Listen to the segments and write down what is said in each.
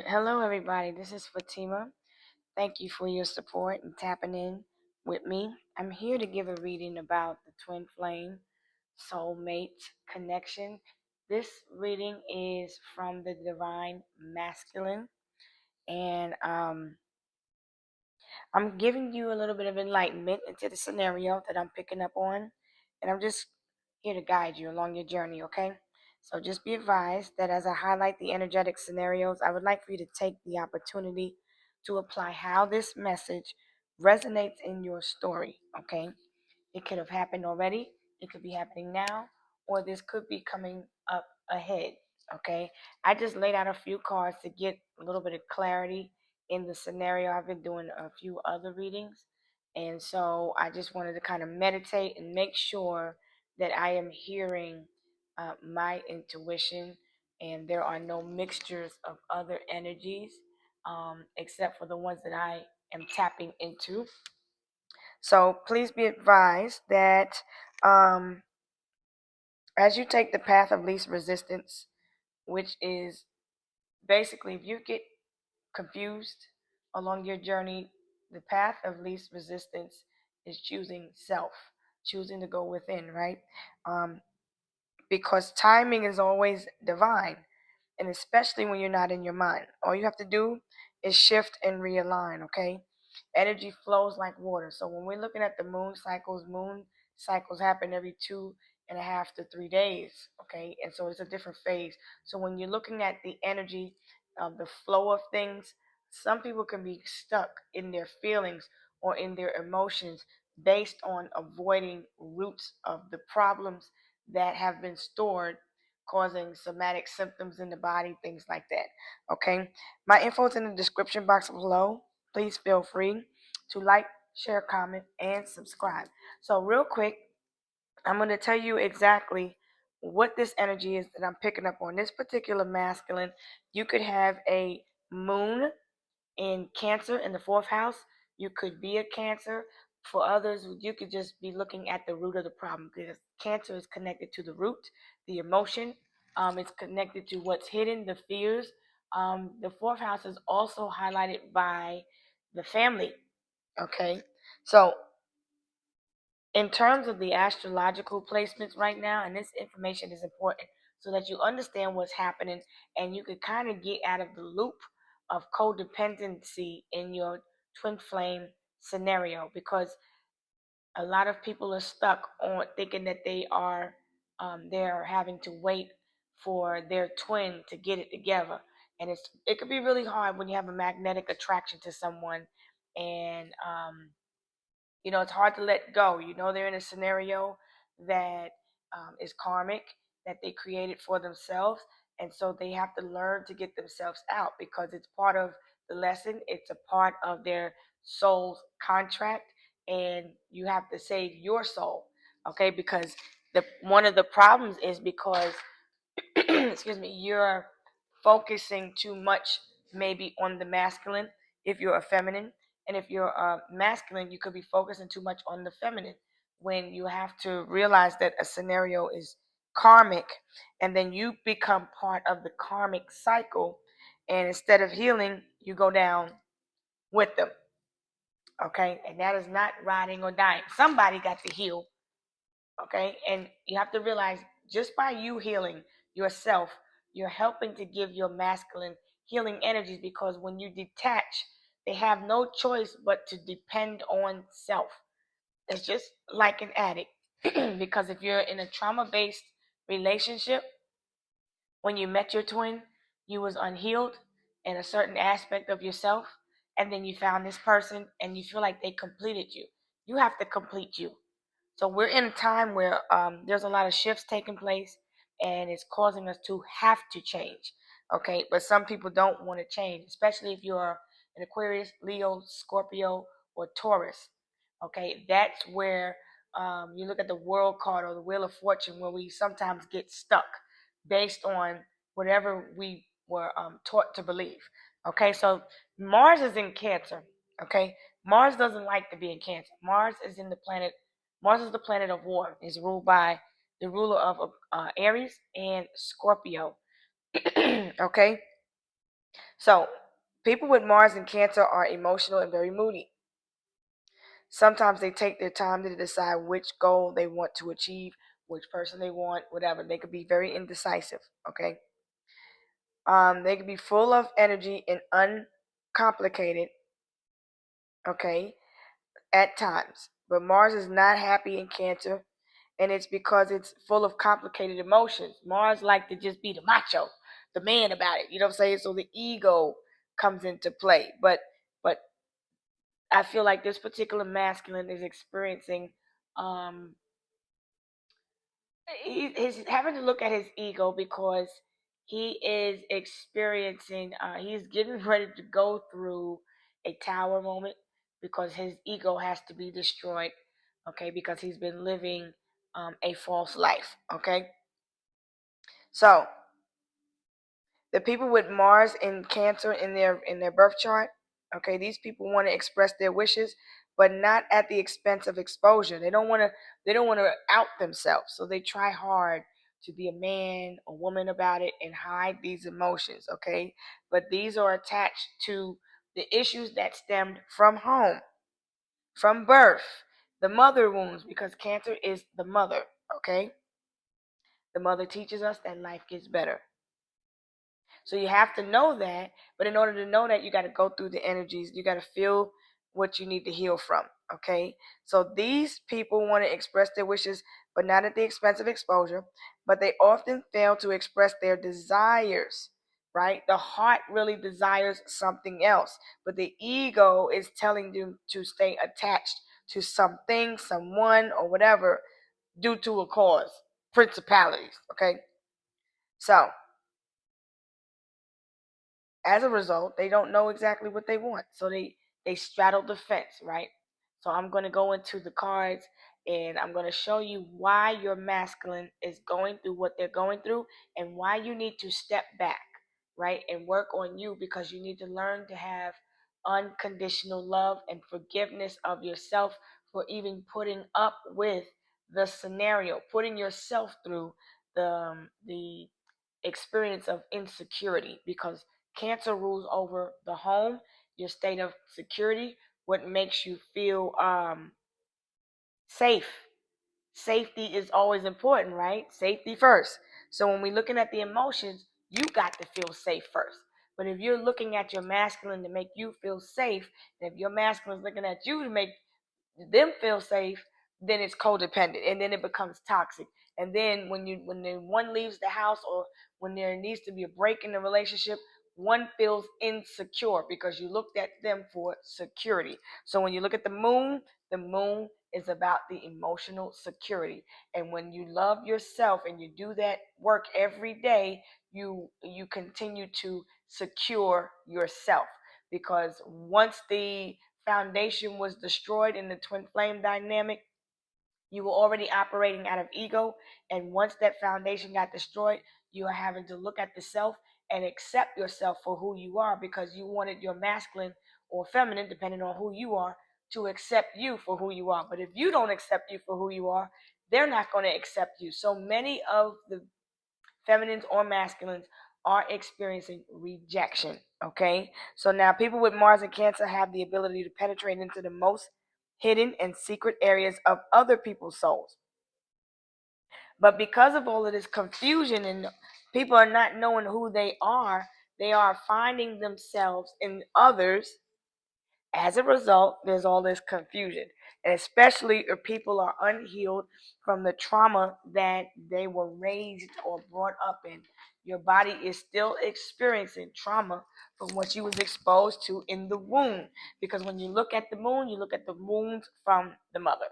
Hello, everybody. This is Fatima. Thank you for your support and tapping in with me. I'm here to give a reading about the twin flame soulmate connection. This reading is from the divine masculine, and I'm giving you a little bit of enlightenment into the scenario that I'm picking up on, and I'm just here to guide you along your journey, okay? So just be advised that as I highlight the energetic scenarios, I would like for you to take the opportunity to apply how this message resonates in your story, okay? It could have happened already, it could be happening now, or this could be coming up ahead. Okay. I just laid out a few cards to get a little bit of clarity in the scenario. I've been doing a few other readings. And so I just wanted to kind of meditate and make sure that I am hearing my intuition and there are no mixtures of other energies except for the ones that I am tapping into. So please be advised that um, as you take the path of least resistance, which is basically if you get confused along your journey, the path of least resistance is choosing self, choosing to go within, right? Um, because timing is always divine, and especially when you're not in your mind. All you have to do is shift and realign, okay? Energy flows like water. So when we're looking at the moon cycles happen every 2.5 to 3 days, okay? And so it's a different phase. So when you're looking at the energy of the flow of things, some people can be stuck in their feelings or in their emotions based on avoiding roots of the problems that have been stored causing somatic symptoms in the body, things like that. Okay. My info is in the description box below. Please feel free to like, share, comment, and subscribe. So, real quick, I'm going to tell you exactly what this energy is that I'm picking up on. This particular masculine, you could have a moon in Cancer in the fourth house. You could be a Cancer. For others, you could just be looking at the root of the problem because Cancer is connected to the root, the emotion. It's connected to what's hidden, the fears. The fourth house is also highlighted by the family. Okay, so in terms of the astrological placements right now, and this information is important so that you understand what's happening and you can kind of get out of the loop of codependency in your twin flame scenario because a lot of people are stuck on thinking that they're having to wait for their twin to get it together, and it could be really hard when you have a magnetic attraction to someone, and it's hard to let go. They're in a scenario that is karmic, that they created for themselves. And so they have to learn to get themselves out because it's part of the lesson, it's a part of their soul's contract. And you have to save your soul, okay? Because one of the problems is because excuse me, you're focusing too much maybe on the masculine if you're a feminine. And if you're a masculine, you could be focusing too much on the feminine when you have to realize that a scenario is karmic and then you become part of the karmic cycle. And instead of healing, you go down with them. Okay. And that is not riding or dying. Somebody got to heal. Okay. And you have to realize just by you healing yourself, you're helping to give your masculine healing energies because when you detach, they have no choice but to depend on self. It's just like an addict. Because if you're in a trauma based relationship, when you met your twin, you was unhealed in a certain aspect of yourself, and then you found this person and you feel like they completed you. You have to complete you. So we're in a time where there's a lot of shifts taking place, and it's causing us to have to change. Okay, but some people don't want to change, especially if you're an Aquarius, Leo, Scorpio, or Taurus. Okay, that's where you look at the world card or the wheel of fortune, where we sometimes get stuck based on whatever we were taught to believe. Okay, so Mars is in Cancer. Okay, Mars doesn't like to be in Cancer. Mars is the planet of war. It's ruled by the ruler of Aries and Scorpio. Okay, So, people with Mars in Cancer are emotional and very moody. Sometimes they take their time to decide which goal they want to achieve, which person they want, whatever. They could be very indecisive. Okay. They could be full of energy and uncomplicated. Okay, at times. But Mars is not happy in Cancer, and it's because it's full of complicated emotions. Mars like to just be the macho, the man about it. You know what I'm saying? So the ego comes into play. But I feel like this particular masculine is experiencing um he's having to look at his ego because he is experiencing he's getting ready to go through a tower moment because his ego has to be destroyed, okay, because he's been living a false life, okay. So the people with Mars in Cancer in their birth chart, okay, these people want to express their wishes, but not at the expense of exposure. They don't want to out themselves, so they try hard to be a man or woman about it and hide these emotions, okay? But these are attached to the issues that stemmed from home, from birth, the mother wounds, because Cancer is the mother, okay? The mother teaches us that life gets better. So you have to know that, but in order to know that, you got to go through the energies. You got to feel what you need to heal from. Okay. So these people want to express their wishes, but not at the expense of exposure. But they often fail to express their desires. Right? The heart really desires something else, but the ego is telling them to stay attached to something, someone, or whatever due to a cause, principalities. Okay. So as a result, they don't know exactly what they want. So they straddle the fence, right? So I'm going to go into the cards and I'm going to show you why your masculine is going through what they're going through and why you need to step back, right? And work on you because you need to learn to have unconditional love and forgiveness of yourself for even putting up with the scenario, putting yourself through the experience of insecurity because Cancer rules over the home, your state of security, what makes you feel safe. Safety is always important, right? Safety first. So when we're looking at the emotions, you got to feel safe first. But if you're looking at your masculine to make you feel safe, and if your masculine is looking at you to make them feel safe, then it's codependent and then it becomes toxic. And then when the one leaves the house or when there needs to be a break in the relationship, one feels insecure because you looked at them for security. So when you look at the moon is about the emotional security. And when you love yourself and you do that work every day, you continue to secure yourself because once the foundation was destroyed in the twin flame dynamic, you were already operating out of ego. And once that foundation got destroyed, you are having to look at the self and accept yourself for who you are because you wanted your masculine or feminine, depending on who you are, to accept you for who you are. But if you don't accept you for who you are, they're not going to accept you. So many of the feminines or masculines are experiencing rejection. Okay, so now people with Mars and Cancer have the ability to penetrate into the most hidden and secret areas of other people's souls. But because of all of this confusion and people are not knowing who they are finding themselves in others. As a result, there's all this confusion, and especially if people are unhealed from the trauma that they were raised or brought up in. Your body is still experiencing trauma from what you was exposed to in the womb. Because when you look at the moon, you look at the wounds from the mother,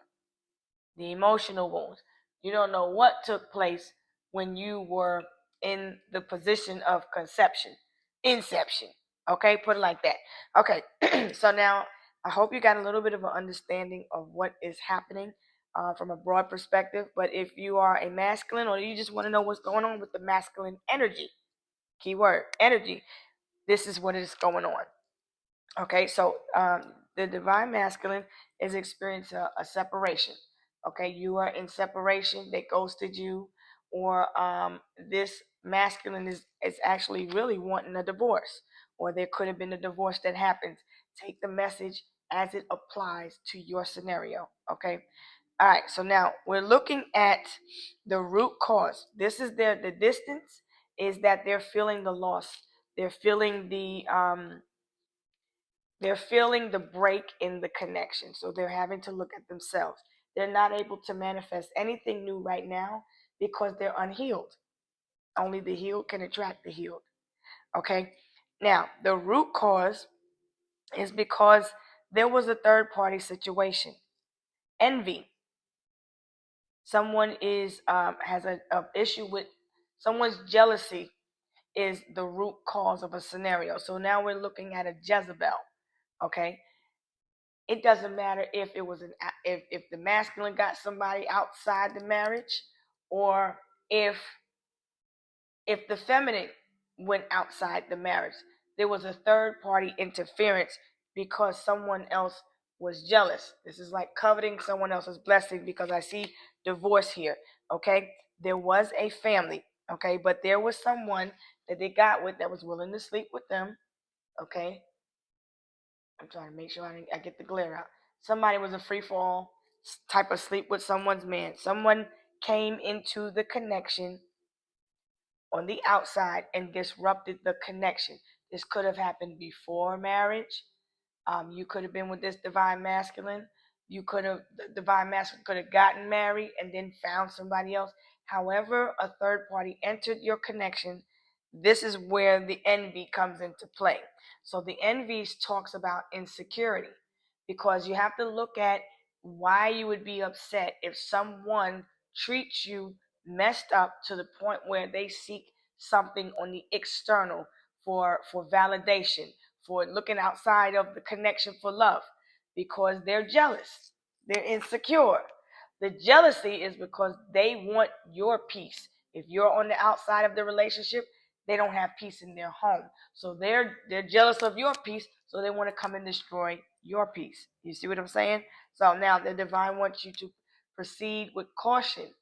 the emotional wounds. You don't know what took place when you were in the position of conception, inception. Okay, put it like that. Okay, so now I hope you got a little bit of an understanding of what is happening from a broad perspective. But if you are a masculine or you just want to know what's going on with the masculine energy, keyword energy, this is what is going on. Okay, so the divine masculine is experiencing a separation. Okay, you are in separation. They ghosted you, or this masculine is actually really wanting a divorce, or there could have been a divorce that happens. Take the message as it applies to your scenario. Okay. All right. So now we're looking at the root cause. This is the distance is that they're feeling the loss. They're feeling the break in the connection. So they're having to look at themselves. They're not able to manifest anything new right now because they're unhealed. Only the healed can attract the healed. Okay. Now, the root cause is because there was a third party situation. Envy. Someone is has a issue with someone's jealousy is the root cause of a scenario. So now we're looking at a Jezebel. Okay. It doesn't matter if it was if the masculine got somebody outside the marriage, or if the feminine went outside the marriage. There was a third party interference because someone else was jealous. This is like coveting someone else's blessing because I see divorce here. Okay. There was a family. Okay. But there was someone that they got with that was willing to sleep with them. Okay. I'm trying to make sure I get the glare out. Somebody was a free fall type of sleep with someone's man. Someone came into the connection on the outside and disrupted the connection. This could have happened before marriage. You could have been with this divine masculine. The divine masculine could have gotten married and then found somebody else. However, a third party entered your connection. This is where the envy comes into play. So the envy talks about insecurity, because you have to look at why you would be upset if someone treats you messed up to the point where they seek something on the external for validation, for looking outside of the connection for love, because they're jealous, they're insecure. The jealousy is because they want your peace. If you're on the outside of the relationship, they don't have peace in their home. So they're jealous of your peace, so they want to come and destroy your peace. You see what I'm saying? So now the divine wants you to proceed with caution.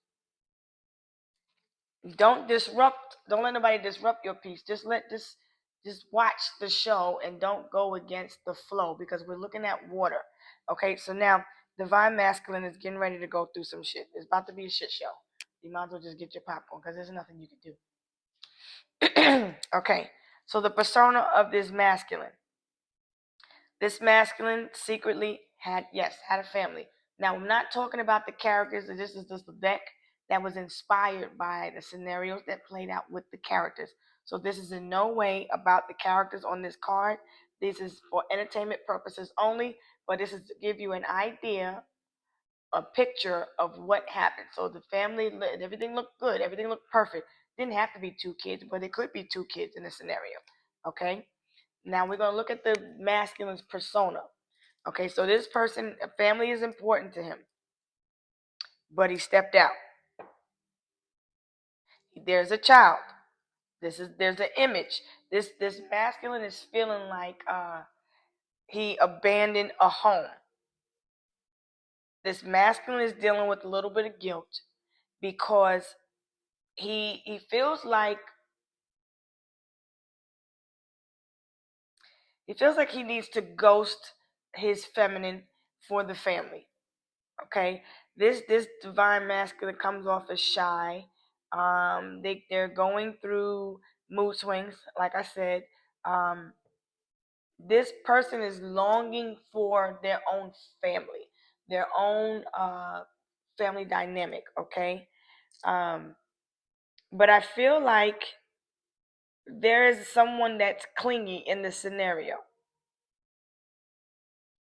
Don't let nobody disrupt your peace. Just watch the show and don't go against the flow, because we're looking at water. Okay, so now divine masculine is getting ready to go through some shit. It's about to be a shit show. You might as well just get your popcorn, because there's nothing you can do. Okay, so the persona of this masculine secretly had a family. Now I'm not talking about the characters. This is just the deck that was inspired by the scenarios that played out with the characters. So this is in no way about the characters on this card. This is for entertainment purposes only, but this is to give you an idea, a picture of what happened. So the family, everything looked good, everything looked perfect. Didn't have to be two kids, but it could be two kids in a scenario. Okay. Now we're going to look at the masculine's persona. Okay, so this person, family is important to him, but he stepped out. There's a child. There's an image. This masculine is feeling like he abandoned a home. This masculine is dealing with a little bit of guilt because he feels like he needs to ghost his feminine for the family. Okay, this divine masculine comes off as shy. They're going through mood swings, like I said. This person is longing for their own family, their own family dynamic. Okay, um, but I feel like there is someone that's clingy in the scenario.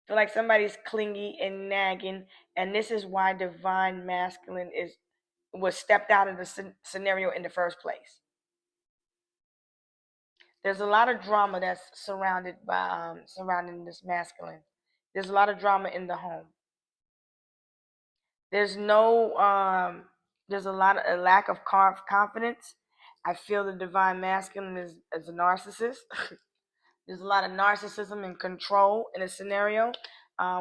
Feel like somebody's clingy and nagging, and this is why divine masculine was stepped out of the scenario in the first place. There's a lot of drama that's surrounding this masculine. There's a lot of drama in the home. There's no there's a lack of confidence. I feel the divine masculine is a narcissist. There's a lot of narcissism and control in a scenario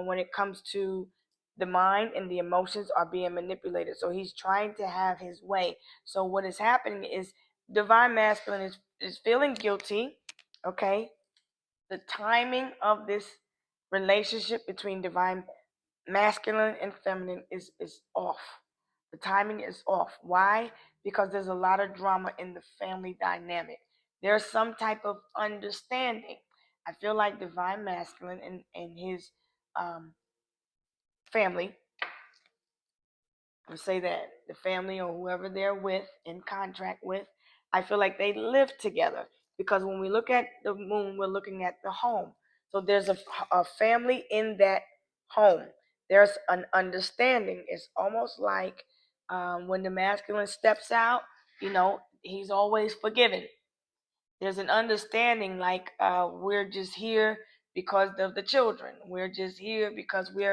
when it comes to the mind, and the emotions are being manipulated. So he's trying to have his way. So what is happening is divine masculine is feeling guilty, okay? the timing of this relationship between divine masculine and feminine is off. The timing is off. Why? Because there's a lot of drama in the family dynamic. There's some type of understanding. I feel like divine masculine and his um, family, or say that the family or whoever they're with in contract with, I feel like they live together, because when we look at the moon, we're looking at the home. So there's a family in that home. There's an understanding. It's almost like when the masculine steps out, he's always forgiven. There's an understanding, like we're just here because of the children. We're just here because we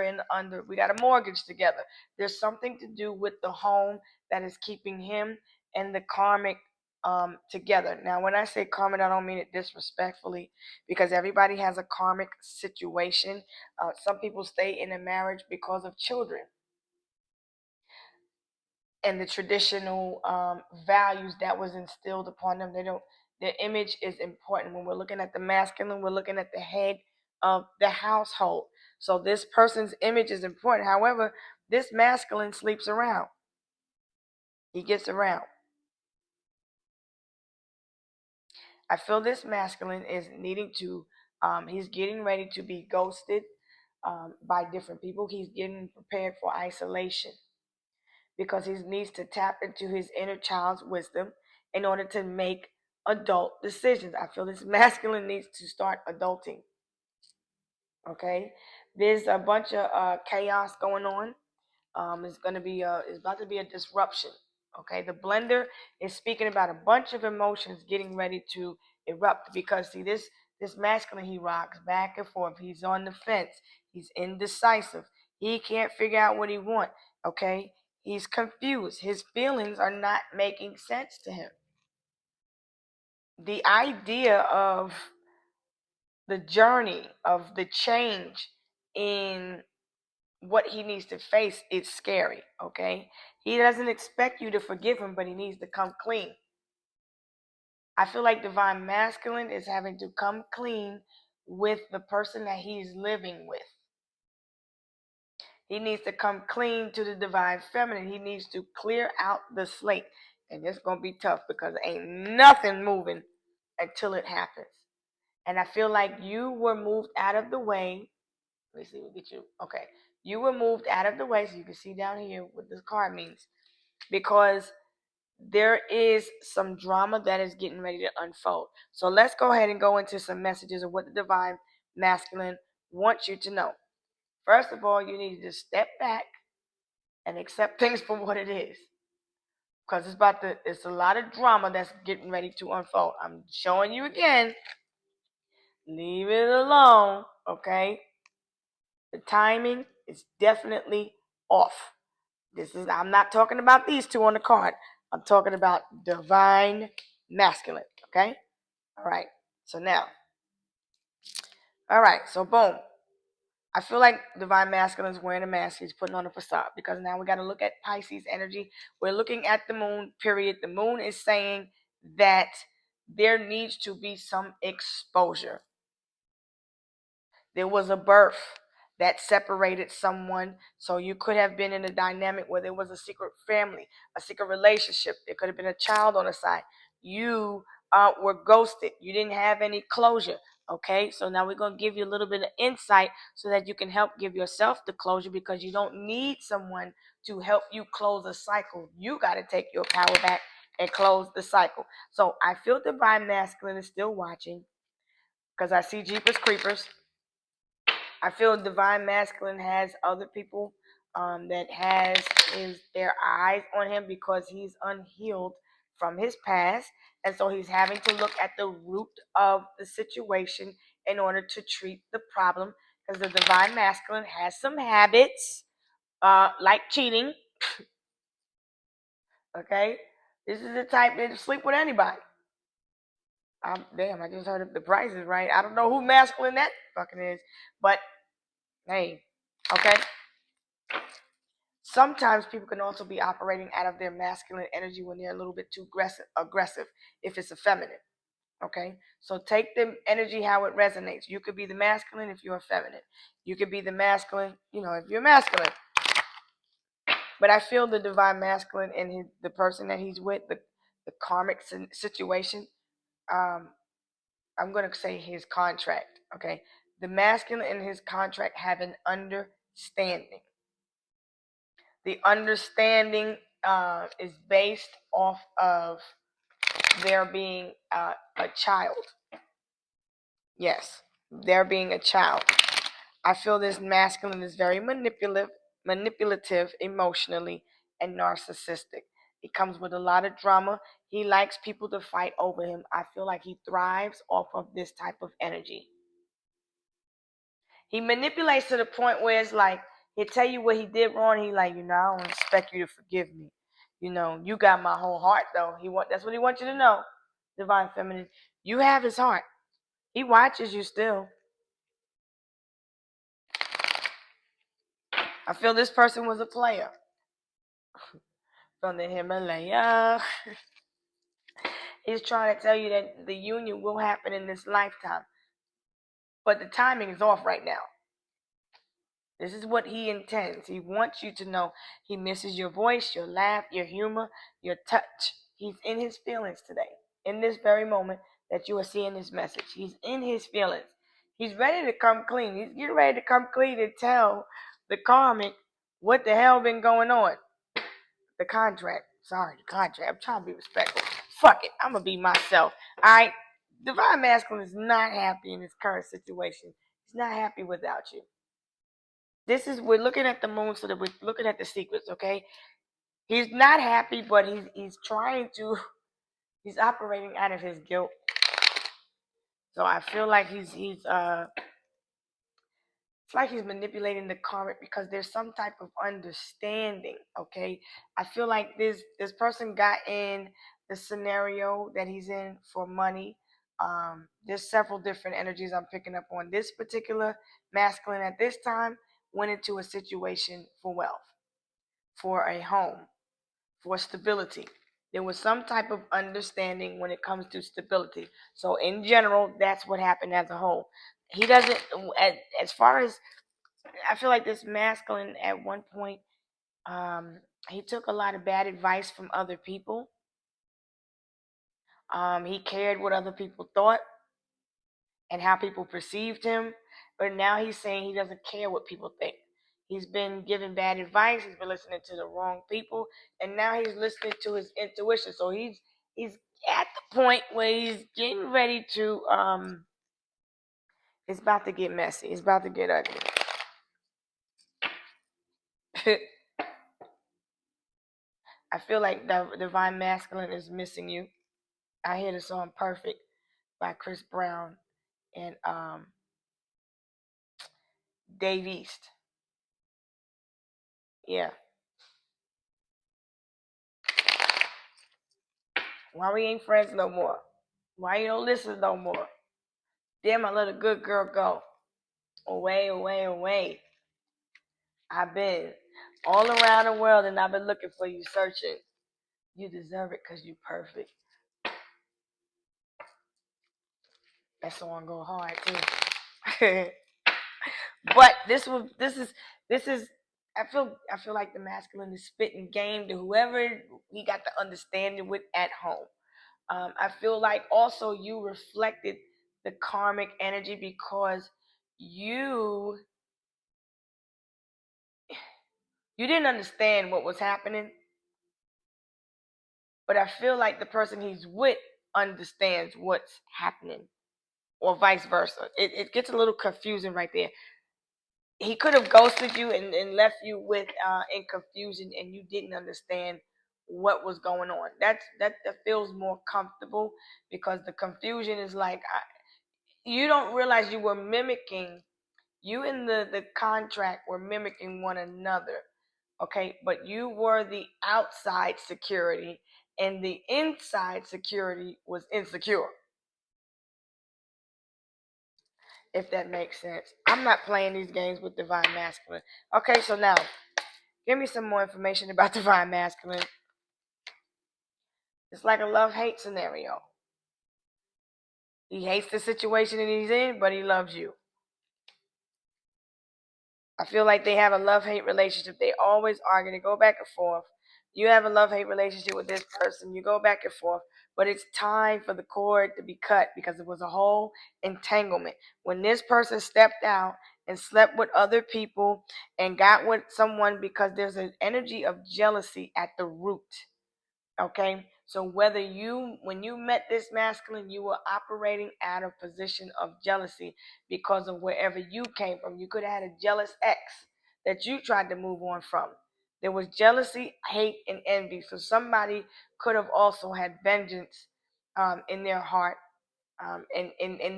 got a mortgage together. There's something to do with the home that is keeping him and the karmic together. Now, when I say karmic, I don't mean it disrespectfully, because everybody has a karmic situation. Some people stay in a marriage because of children and the traditional values that was instilled upon them. They don't. Their image is important. When we're looking at the masculine, we're looking at the head of the household. So this person's image is important. However, this masculine sleeps around. He gets around. I feel this masculine is needing to. He's getting ready to be ghosted by different people. He's getting prepared for isolation, because he needs to tap into his inner child's wisdom in order to make adult decisions. I feel this masculine needs to start adulting. Okay, there's a bunch of chaos going on. It's about to be a disruption. Okay, the blender is speaking about a bunch of emotions getting ready to erupt, because see, this masculine, he rocks back and forth. He's on the fence. He's indecisive. He can't figure out what he wants. Okay, he's confused. His feelings are not making sense to him. The idea of the journey of the change in what he needs to face is scary. Okay, he doesn't expect you to forgive him, but he needs to come clean. I feel like divine masculine is having to come clean with the person that he's living with. He needs to come clean to the divine feminine. He needs to clear out the slate. And it's going to be tough, because ain't nothing moving until it happens. And I feel like you were moved out of the way. Let me see, we'll get you. Okay. You were moved out of the way, so you can see down here what this card means. Because there is some drama that is getting ready to unfold. So let's go ahead and go into some messages of what the divine masculine wants you to know. First of all, you need to step back and accept things for what it is. Because it's a lot of drama that's getting ready to unfold. I'm showing you again. Leave it alone, okay? The timing is definitely off. I'm not talking about these two on the card. I'm talking about divine masculine, okay? All right. So now, all right. So boom. I feel like divine masculine is wearing a mask. He's putting on a facade, because now we got to look at Pisces energy. We're looking at the moon, period. The moon is saying that there needs to be some exposure. There was a birth that separated someone. So you could have been in a dynamic where there was a secret family, a secret relationship. There could have been a child on the side. You were ghosted. You didn't have any closure. Okay, so now we're going to give you a little bit of insight so that you can help give yourself the closure, because you don't need someone to help you close a cycle. You got to take your power back and close the cycle. So I feel divine masculine is still watching, because I see Jeepers Creepers. I feel divine masculine has other people that has their eyes on him, because he's unhealed from his past, and so he's having to look at the root of the situation in order to treat the problem. Because the divine masculine has some habits, like cheating. Okay, this is the type that sleep with anybody. Damn, I just heard the price is right. I don't know who masculine that fucking is, but hey, okay. Sometimes people can also be operating out of their masculine energy when they're a little bit too aggressive if it's a feminine. Okay, so take the energy how it resonates. You could be the masculine if you're a feminine. You could be the masculine, if you're masculine. But I feel the divine masculine and the person that he's with, the karmic situation. Um, I'm going to say his contract. Okay, the masculine and his contract have an understanding. The understanding is based off of there being a child. Yes, there being a child. I feel this masculine is very manipulative emotionally, and narcissistic. He comes with a lot of drama. He likes people to fight over him. I feel like he thrives off of this type of energy. He manipulates to the point where it's like he'll tell you what he did wrong. He like, I don't expect you to forgive me. You got my whole heart though. That's what he wants you to know, divine feminine. You have his heart. He watches you still. I feel this person was a player from the Himalaya. He's trying to tell you that the union will happen in this lifetime, but the timing is off right now. This is what he intends. He wants you to know he misses your voice, your laugh, your humor, your touch. He's in his feelings today. In this very moment that you are seeing this message, he's in his feelings. He's ready to come clean. He's getting ready to come clean and tell the karmic what the hell been going on. The contract. Sorry, the contract. I'm trying to be respectful. Fuck it. I'm going to be myself. All right? Divine Masculine is not happy in his current situation. He's not happy without you. We're looking at the moon so that we're looking at the secrets, okay? He's not happy, but he's trying to, he's operating out of his guilt. So I feel like it's like he's manipulating the karmic because there's some type of understanding, okay? I feel like this person got in the scenario that he's in for money. There's several different energies I'm picking up on. This particular masculine at this time went into a situation for wealth, for a home, for stability. There was some type of understanding when it comes to stability. So in general, that's what happened as a whole. He doesn't, as far as I feel like this masculine at one point, he took a lot of bad advice from other people. He cared what other people thought and how people perceived him. But now he's saying he doesn't care what people think. He's been given bad advice. He's been listening to the wrong people, and now he's listening to his intuition. So he's at the point where he's getting ready to. It's about to get messy. It's about to get ugly. I feel like the divine masculine is missing you. I hear the song "Perfect" by Chris Brown and Dave East. Yeah. Why we ain't friends no more? Why you don't listen no more? Damn, I let a good girl go. Away, away, away. I've been all around the world and I've been looking for you, searching. You deserve it because you perfect. That song go hard too. But this is I feel like the masculine is spitting game to whoever he got the understanding with at home. I feel like also you reflected the karmic energy because you you didn't understand what was happening, but I feel like the person he's with understands what's happening, or vice versa. It gets a little confusing right there. He could have ghosted you and left you with in confusion, and you didn't understand what was going on. That feels more comfortable because the confusion is like you don't realize you were mimicking. You and the contract were mimicking one another, okay? But you were the outside security, and the inside security was insecure. If that makes sense. I'm not playing these games with divine masculine. Okay, so now give me some more information about divine masculine. It's like a love-hate scenario. He hates the situation that he's in, but he loves you. I feel like they have a love-hate relationship. They always argue. They go back and forth. You have a love-hate relationship with this person. You go back and forth. But it's time for the cord to be cut because it was a whole entanglement. When this person stepped out and slept with other people and got with someone because there's an energy of jealousy at the root. Okay, so when you met this masculine, you were operating out of position of jealousy because of wherever you came from. You could have had a jealous ex that you tried to move on from. There was jealousy, hate, and envy. So somebody could have also had vengeance in their heart, and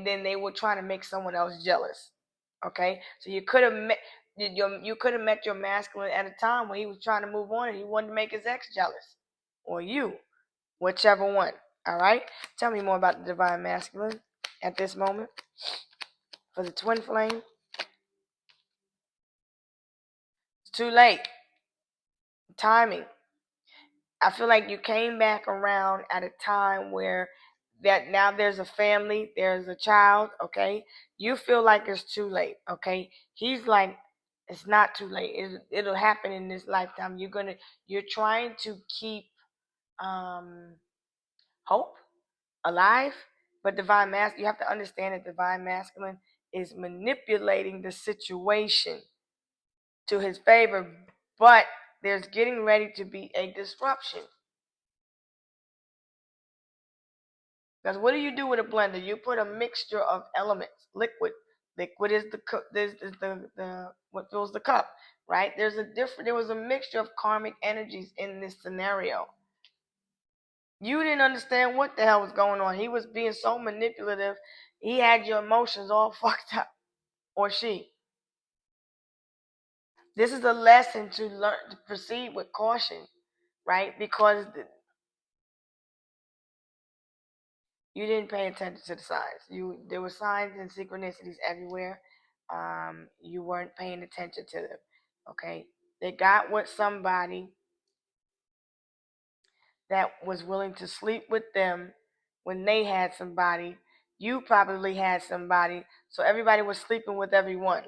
then they were trying to make someone else jealous. Okay, so you could have met your masculine at a time when he was trying to move on and he wanted to make his ex jealous, or you. Whichever one. All right. Tell me more about the divine masculine at this moment for the twin flame. It's too late. Timing. I feel like you came back around at a time where that now there's a family, there's a child, okay? You feel like it's too late, okay? He's like, it's not too late. It'll happen in this lifetime. You're trying to keep hope alive, but divine masculine, you have to understand that divine masculine is manipulating the situation to his favor, but there's getting ready to be a disruption. Because what do you do with a blender? You put a mixture of elements, liquid. Liquid is the what fills the cup, right? There was a mixture of karmic energies in this scenario. You didn't understand what the hell was going on. He was being so manipulative. He had your emotions all fucked up, or she. This is a lesson to learn to proceed with caution, right? Because you didn't pay attention to the signs. There were signs and synchronicities everywhere. You weren't paying attention to them. Okay, they got with somebody that was willing to sleep with them when they had somebody. You probably had somebody, so everybody was sleeping with everyone,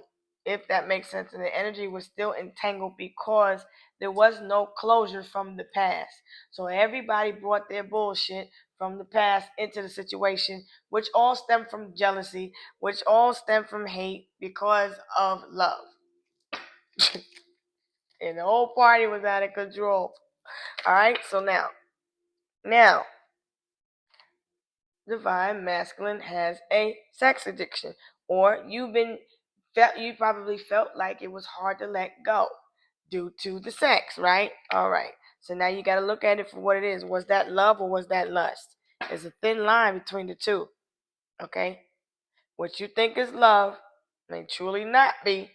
if that makes sense. And the energy was still entangled because there was no closure from the past. So everybody brought their bullshit from the past into the situation, which all stemmed from jealousy, which all stemmed from hate because of love. And the whole party was out of control. All right, so now, divine masculine has a sex addiction, or you probably felt like it was hard to let go due to the sex, right? All right. So now you got to look at it for what it is. Was that love or was that lust? There's a thin line between the two. Okay? What you think is love may truly not be.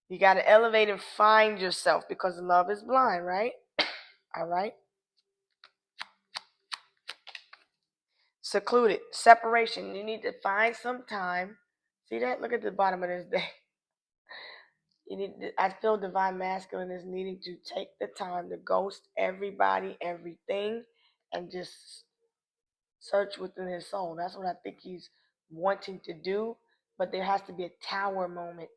You got to elevate and find yourself because love is blind, right? All right. Secluded, separation. You need to find some time. See that? Look at the bottom of this day. I feel divine masculine is needing to take the time to ghost everybody, everything, and just search within his soul. That's what I think he's wanting to do. But there has to be a tower moment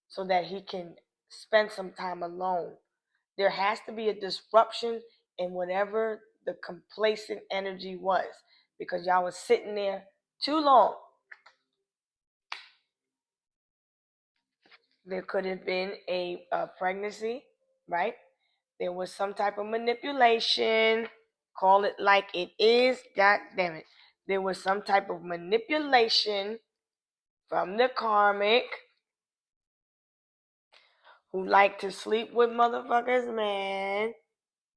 so that he can spend some time alone. There has to be a disruption in whatever the complacent energy was because y'all was sitting there too long. There could have been a pregnancy, right? There was some type of manipulation. Call it like it is. God damn it. There was some type of manipulation from the karmic who liked to sleep with motherfuckers, man.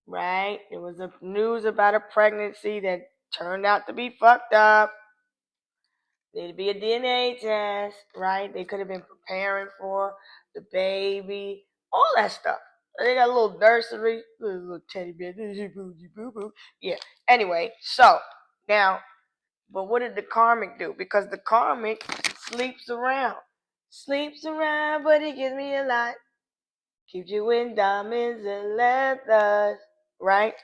Right? There was a news about a pregnancy that turned out to be fucked up. There'd be a DNA test, right? They could have been preparing for the baby, all that stuff. They got a little nursery, little teddy bear, yeah. Anyway, so now, but what did the karmic do? Because the karmic sleeps around, but he gives me a lot. Keeps you in diamonds and leathers, right?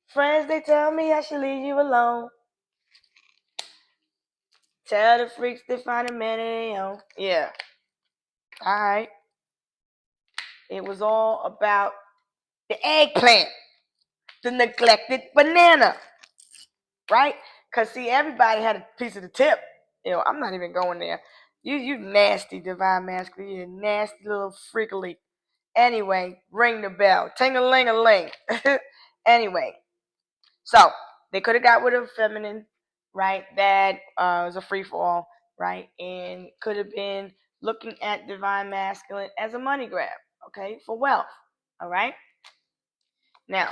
Friends, they tell me I should leave you alone. Tell the freaks to find a man in their own. Yeah. All right. It was all about the eggplant, the neglected banana, right? Because, see, everybody had a piece of the tip. I'm not even going there. You nasty divine masculine. You nasty little freakily. Anyway, ring the bell. Ting-a-ling-a-ling. Anyway, so they could have got rid of feminine, right? That was a free for all, right? And could have been looking at divine masculine as a money grab, okay, for wealth. All right. Now,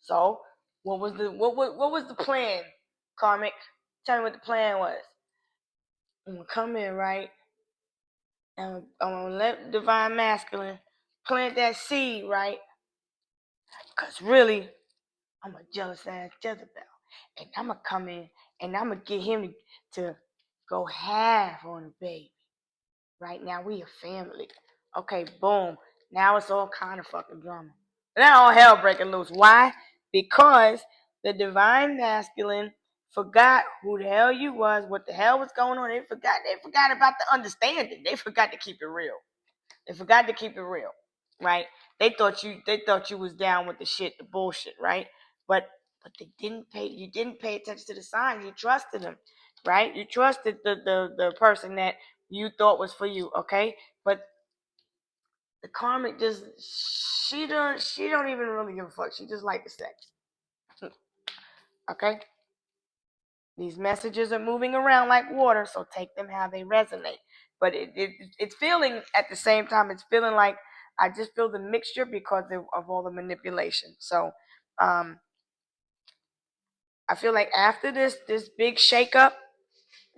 so what was the plan, Karmic? Tell me what the plan was. I'm gonna come in, right, and I'm gonna let divine masculine plant that seed, right? Cause really, I'm a jealous ass Jezebel, and I'm gonna come in and I'm gonna get him to go half on the baby. Right now, we a family. Okay, boom. Now it's all kind of fucking drama. Now all hell breaking loose. Why? Because the divine masculine forgot who the hell you was, what the hell was going on. They forgot about the understanding. They forgot to keep it real. They forgot to keep it real, right? They thought you was down with the shit, the bullshit, right? But you didn't pay attention to the signs. You trusted them, right? You trusted the person that you thought was for you, okay? But the karmic just she don't even really give a fuck. She just like the sex. Okay? These messages are moving around like water, so take them how they resonate. But it's feeling at the same time, it's feeling like I just feel the mixture because of all the manipulation. So I feel like after this big shakeup,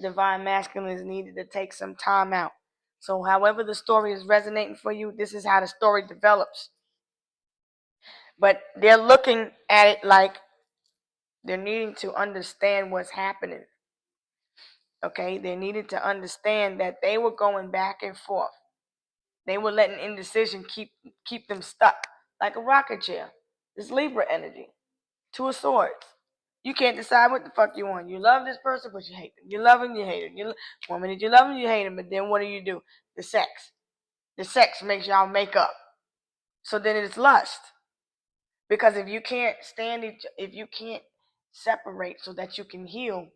divine masculine is needed to take some time out. So however the story is resonating for you, this is how the story develops. But they're looking at it like they're needing to understand what's happening. Okay, they needed to understand that they were going back and forth. They were letting indecision keep them stuck like a rocket chair. This Libra energy, two of swords. You can't decide what the fuck you want. You love this person, but you hate them. You love him, you hate him. One minute you love him, you hate him, but then what do? The sex. The sex makes y'all make up. So then it's lust. Because if you can't separate so that you can heal,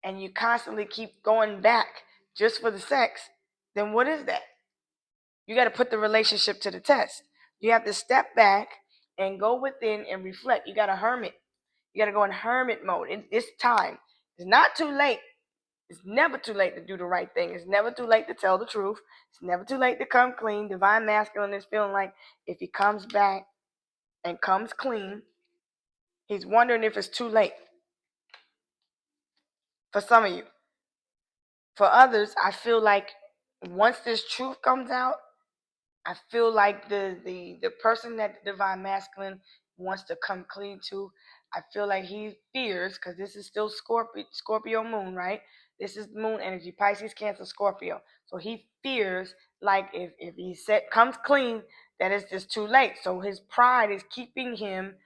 and you constantly keep going back just for the sex, then what is that? You got to put the relationship to the test. You have to step back and go within and reflect. You got to hermit. You got to go in hermit mode. It's time. It's not too late. It's never too late to do the right thing. It's never too late to tell the truth. It's never too late to come clean. Divine masculine is feeling like if he comes back and comes clean, he's wondering if it's too late. For some of you. For others, I feel like once this truth comes out, I feel like the person that the divine masculine wants to come clean to, I feel like he fears, because this is still Scorpio moon, right? This is moon energy, Pisces, Cancer, Scorpio. So he fears like if he comes clean, that it's just too late. So his pride is keeping him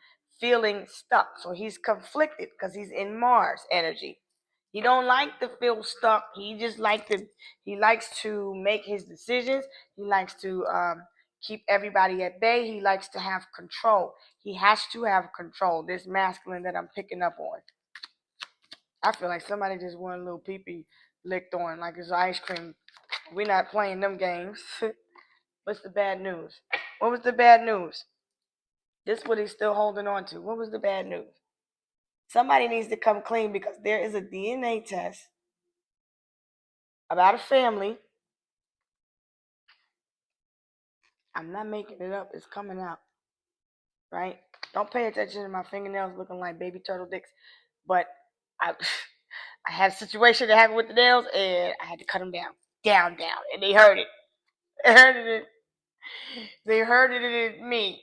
feeling stuck. So he's conflicted because he's in Mars energy. He don't like to feel stuck. He likes to make his decisions. He likes to keep everybody at bay. He likes to have control. He has to have control. This masculine that I'm picking up on. I feel like somebody just want a little pee-pee licked on like it's ice cream. We're not playing them games. What's the bad news? What was the bad news? This is what he's still holding on to. What was the bad news? Somebody needs to come clean because there is a DNA test about a family. I'm not making it up. It's coming out. Right? Don't pay attention to my fingernails looking like baby turtle dicks. But I I had a situation that happened with the nails and I had to cut them down. Down. And they heard it. They heard it in me.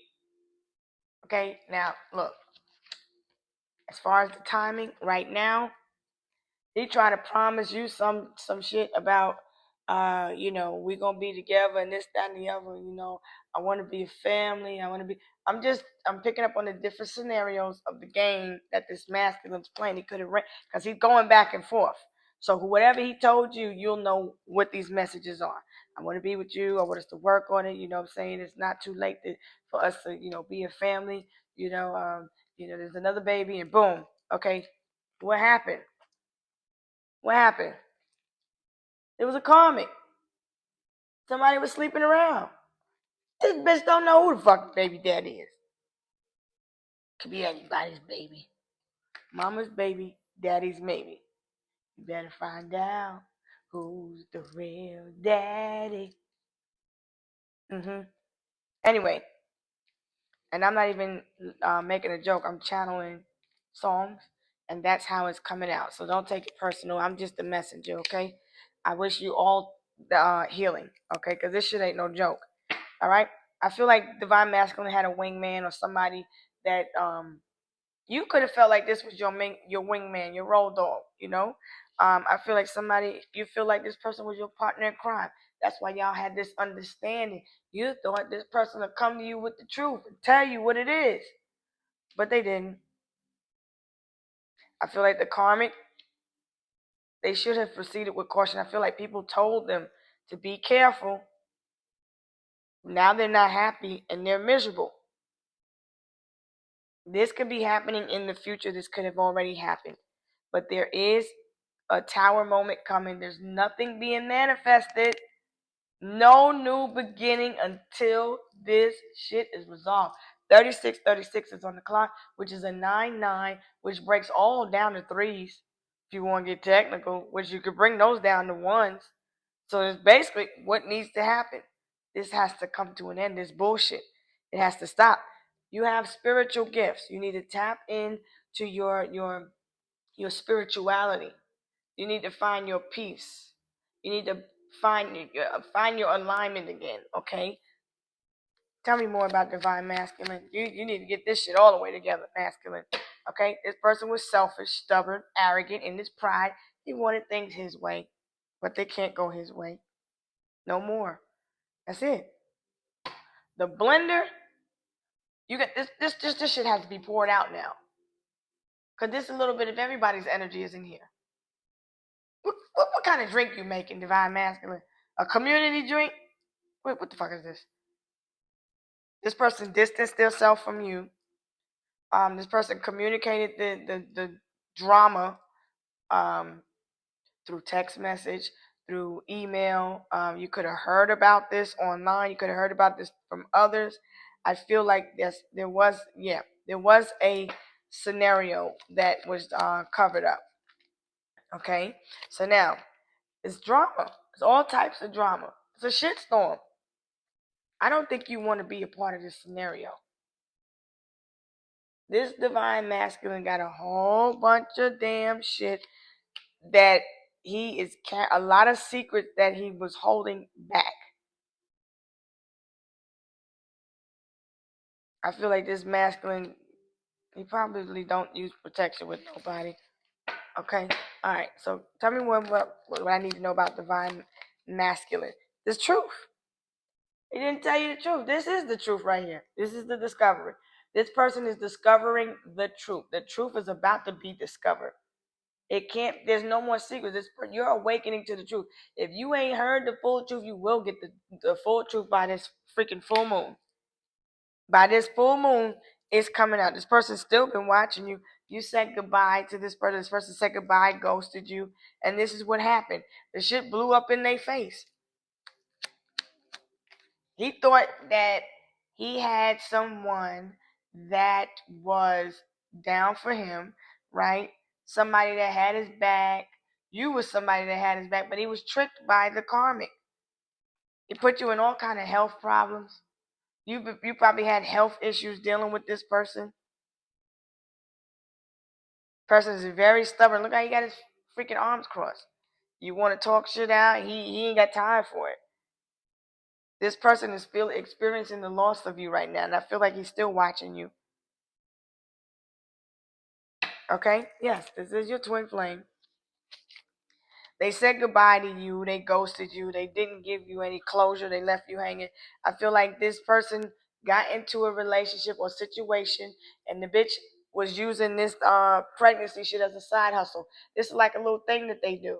Okay, now look. As far as the timing, right now, he trying to promise you some shit about we're gonna be together and this, that, and the other, I wanna be a family, I'm picking up on the different scenarios of the game that this masculine's playing. He could have because he's going back and forth. So whatever he told you, you'll know what these messages are. I want to be with you. I want us to work on it. You know what I'm saying? It's not too late for us to, be a family. There's another baby and boom. Okay. What happened? What happened? It was a karmic. Somebody was sleeping around. This bitch don't know who the fuck baby daddy is. Could be anybody's baby. Mama's baby, daddy's maybe. You better find out who's the real daddy. Anyway, and I'm not even making a joke. I'm channeling songs, and that's how it's coming out. So don't take it personal. I'm just a messenger, okay? I wish you all healing, okay? Because this shit ain't no joke, all right? I feel like Divine Masculine had a wingman or somebody that you could have felt like this was your wingman, your road dog, I feel like you feel like this person was your partner in crime. That's why y'all had this understanding. You thought this person would come to you with the truth and tell you what it is, but they didn't. I feel like the karmic, they should have proceeded with caution. I feel like people told them to be careful. Now they're not happy and they're miserable. This could be happening in the future. This could have already happened. But there is a tower moment coming. There's nothing being manifested. No new beginning until this shit is resolved. 3636 is on the clock, which is a 9-9, which breaks all down to threes. If you want to get technical, which you could bring those down to ones. So it's basically what needs to happen. This has to come to an end. This bullshit. It has to stop. You have spiritual gifts. You need to tap into your spirituality. You need to find your peace. You need to find your alignment again. Okay. Tell me more about divine masculine. You need to get this shit all the way together, masculine. Okay. This person was selfish, stubborn, arrogant, in his pride. He wanted things his way, but they can't go his way. No more. That's it. The blender. You got this shit has to be poured out now. Cause this a little bit of everybody's energy is in here. What kind of drink you making, divine masculine? A community drink? What the fuck is this? This person distanced themselves from you. This person communicated the drama through text message, through email. You could have heard about this online. You could have heard about this from others. I feel like there was a scenario that was covered up. Okay, so now it's drama. It's all types of drama. It's a shitstorm. I don't think you want to be a part of this scenario. This divine masculine got a whole bunch of damn shit that he is a lot of secrets that he was holding back. I feel like this masculine, he probably don't use protection with nobody. Okay, all right. So tell me what I need to know about divine masculine. This truth. He didn't tell you the truth. This is the truth right here. This is the discovery. This person is discovering the truth. The truth is about to be discovered. It can't. There's no more secrets. You're awakening to the truth. If you ain't heard the full truth, you will get the full truth by this freaking full moon. By this full moon, it's coming out. This person's still been watching you. You said goodbye to this person. This person said goodbye, ghosted you, and this is what happened. The shit blew up in their face. He thought that he had someone that was down for him, right? Somebody that had his back. You was somebody that had his back, but he was tricked by the karmic. He put you in all kind of health problems. You probably had health issues dealing with this person. Person is very stubborn. Look how he got his freaking arms crossed. You want to talk shit out, he ain't got time for it. This person is still experiencing the loss of you right now, and I feel like he's still watching you. Okay? Yes, this is your twin flame. They said goodbye to you. They ghosted you. They didn't give you any closure. They left you hanging. I feel like this person got into a relationship or situation, and the bitch was using this pregnancy shit as a side hustle. This is like a little thing that they do.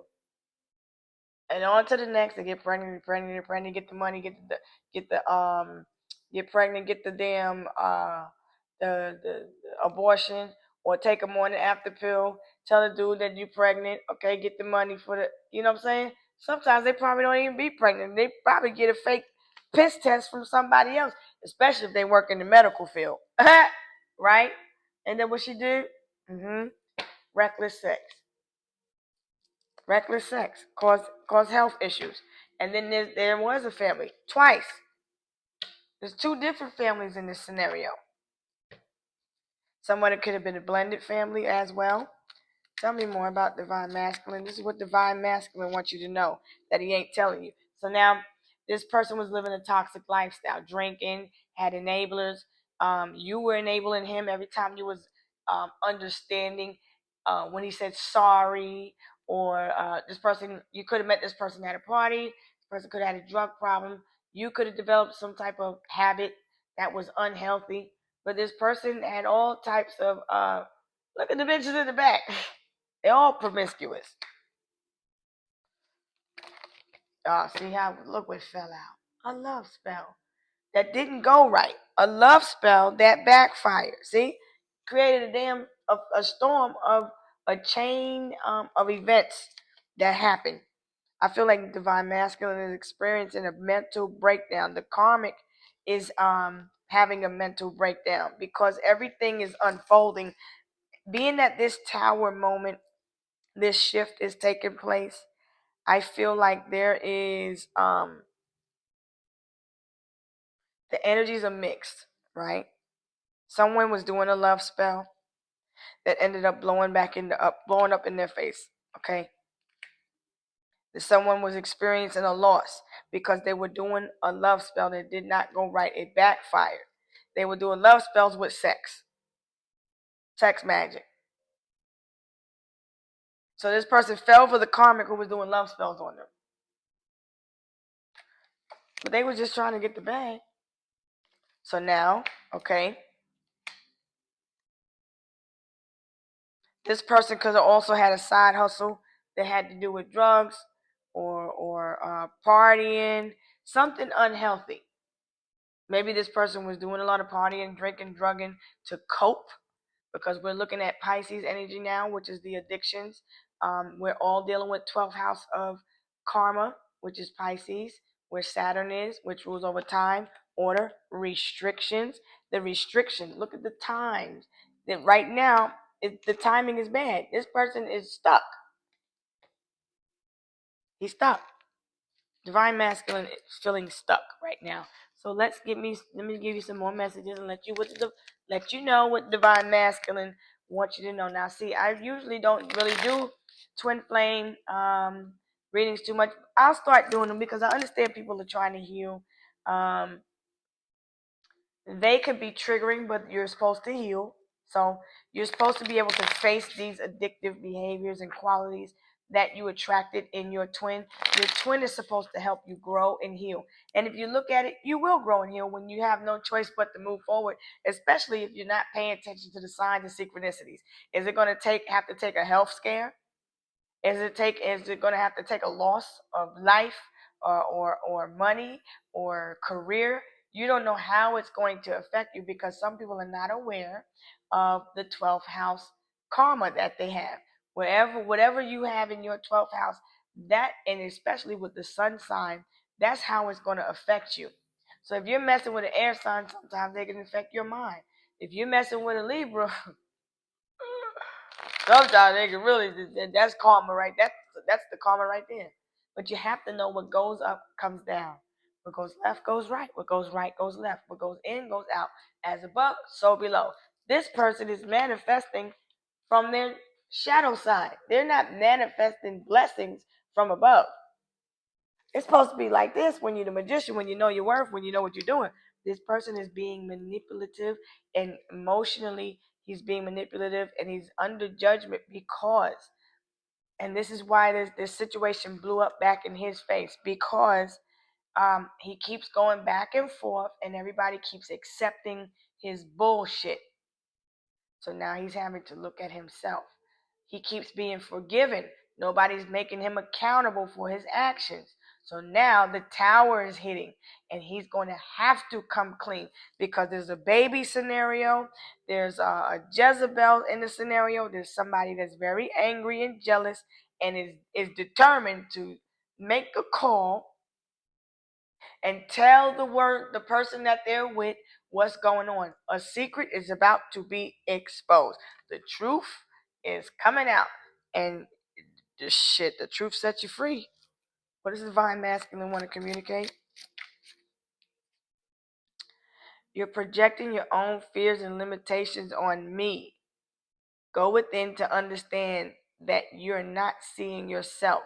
And on to the next. They get pregnant, pregnant, pregnant, get the money, get the get pregnant, get the damn the abortion, or take a morning after pill. Tell the dude that you're pregnant. Okay, get the money for the. You know what I'm saying? Sometimes they probably don't even be pregnant. They probably get a fake piss test from somebody else, especially if they work in the medical field, right? And then what she did? Mm-hmm. Reckless sex. Reckless sex cause health issues. And then there was a family twice. There's two different families in this scenario. Someone it could have been a blended family as well. Tell me more about divine masculine. This is what divine masculine wants you to know that he ain't telling you. So now, this person was living a toxic lifestyle, drinking, had enablers. You were enabling him every time you was understanding when he said sorry, or this person, you could have met this person at a party. This person could have had a drug problem. You could have developed some type of habit that was unhealthy. But this person had all types of look at the bitches in the back. They're all promiscuous. See how, look what fell out. A love spell that didn't go right. A love spell that backfired. See? Created a damn a storm of a chain of events that happened. I feel like divine masculine is experiencing a mental breakdown. The karmic is having a mental breakdown because everything is unfolding. Being that this tower moment, this shift is taking place, I feel like there is the energies are mixed, right? Someone was doing a love spell that ended up blowing up in their face. Okay, that someone was experiencing a loss because they were doing a love spell that did not go right. It backfired. They were doing love spells with sex magic. So this person fell for the karmic who was doing love spells on them, but they were just trying to get the bag. So now, okay, this person could have also had a side hustle that had to do with drugs or partying, something unhealthy. Maybe this person was doing a lot of partying, drinking, drugging to cope, because we're looking at Pisces energy now, which is the addictions. We're all dealing with 12th house of karma, which is Pisces, where Saturn is, which rules over time, order, restrictions. The restriction, look at the times. That right now, the timing is bad. This person is stuck. He's stuck. Divine masculine is feeling stuck right now. So let me give you some more messages and let you know what divine masculine wants you to know. Now, see, I usually don't really do twin flame readings too much. I'll start doing them because I understand people are trying to heal. Um, they could be triggering, but you're supposed to heal. So you're supposed to be able to face these addictive behaviors and qualities that you attracted in your twin. Your twin is supposed to help you grow and heal. And if you look at it, you will grow and heal when you have no choice but to move forward, especially if you're not paying attention to the signs and synchronicities. Is it going to have to take a health scare? Is it going to have to take a loss of life or money or career? You don't know how it's going to affect you because some people are not aware of the 12th house karma that they have. Whatever you have in your 12th house, that, and especially with the sun sign, that's how it's going to affect you. So if you're messing with an air sign, sometimes they can affect your mind. If you're messing with a Libra, sometimes they can really, that's karma right. That's the karma right there. But you have to know what goes up comes down. What goes left goes right. What goes right goes left. What goes in goes out. As above, so below. This person is manifesting from their shadow side. They're not manifesting blessings from above. It's supposed to be like this when you're the magician, when you know your worth, when you know what you're doing. This person is being manipulative, and emotionally he's being manipulative, and he's under judgment because, and this is why this situation blew up back in his face, because he keeps going back and forth and everybody keeps accepting his bullshit. So now he's having to look at himself. He keeps being forgiven. Nobody's making him accountable for his actions. So now the tower is hitting, and he's going to have to come clean because there's a baby scenario, there's a Jezebel in the scenario, there's somebody that's very angry and jealous and is determined to make a call and tell the person that they're with what's going on. A secret is about to be exposed. The truth is coming out, and the truth sets you free. What does the divine masculine want to communicate? You're projecting your own fears and limitations on me. Go within to understand that you're not seeing yourself,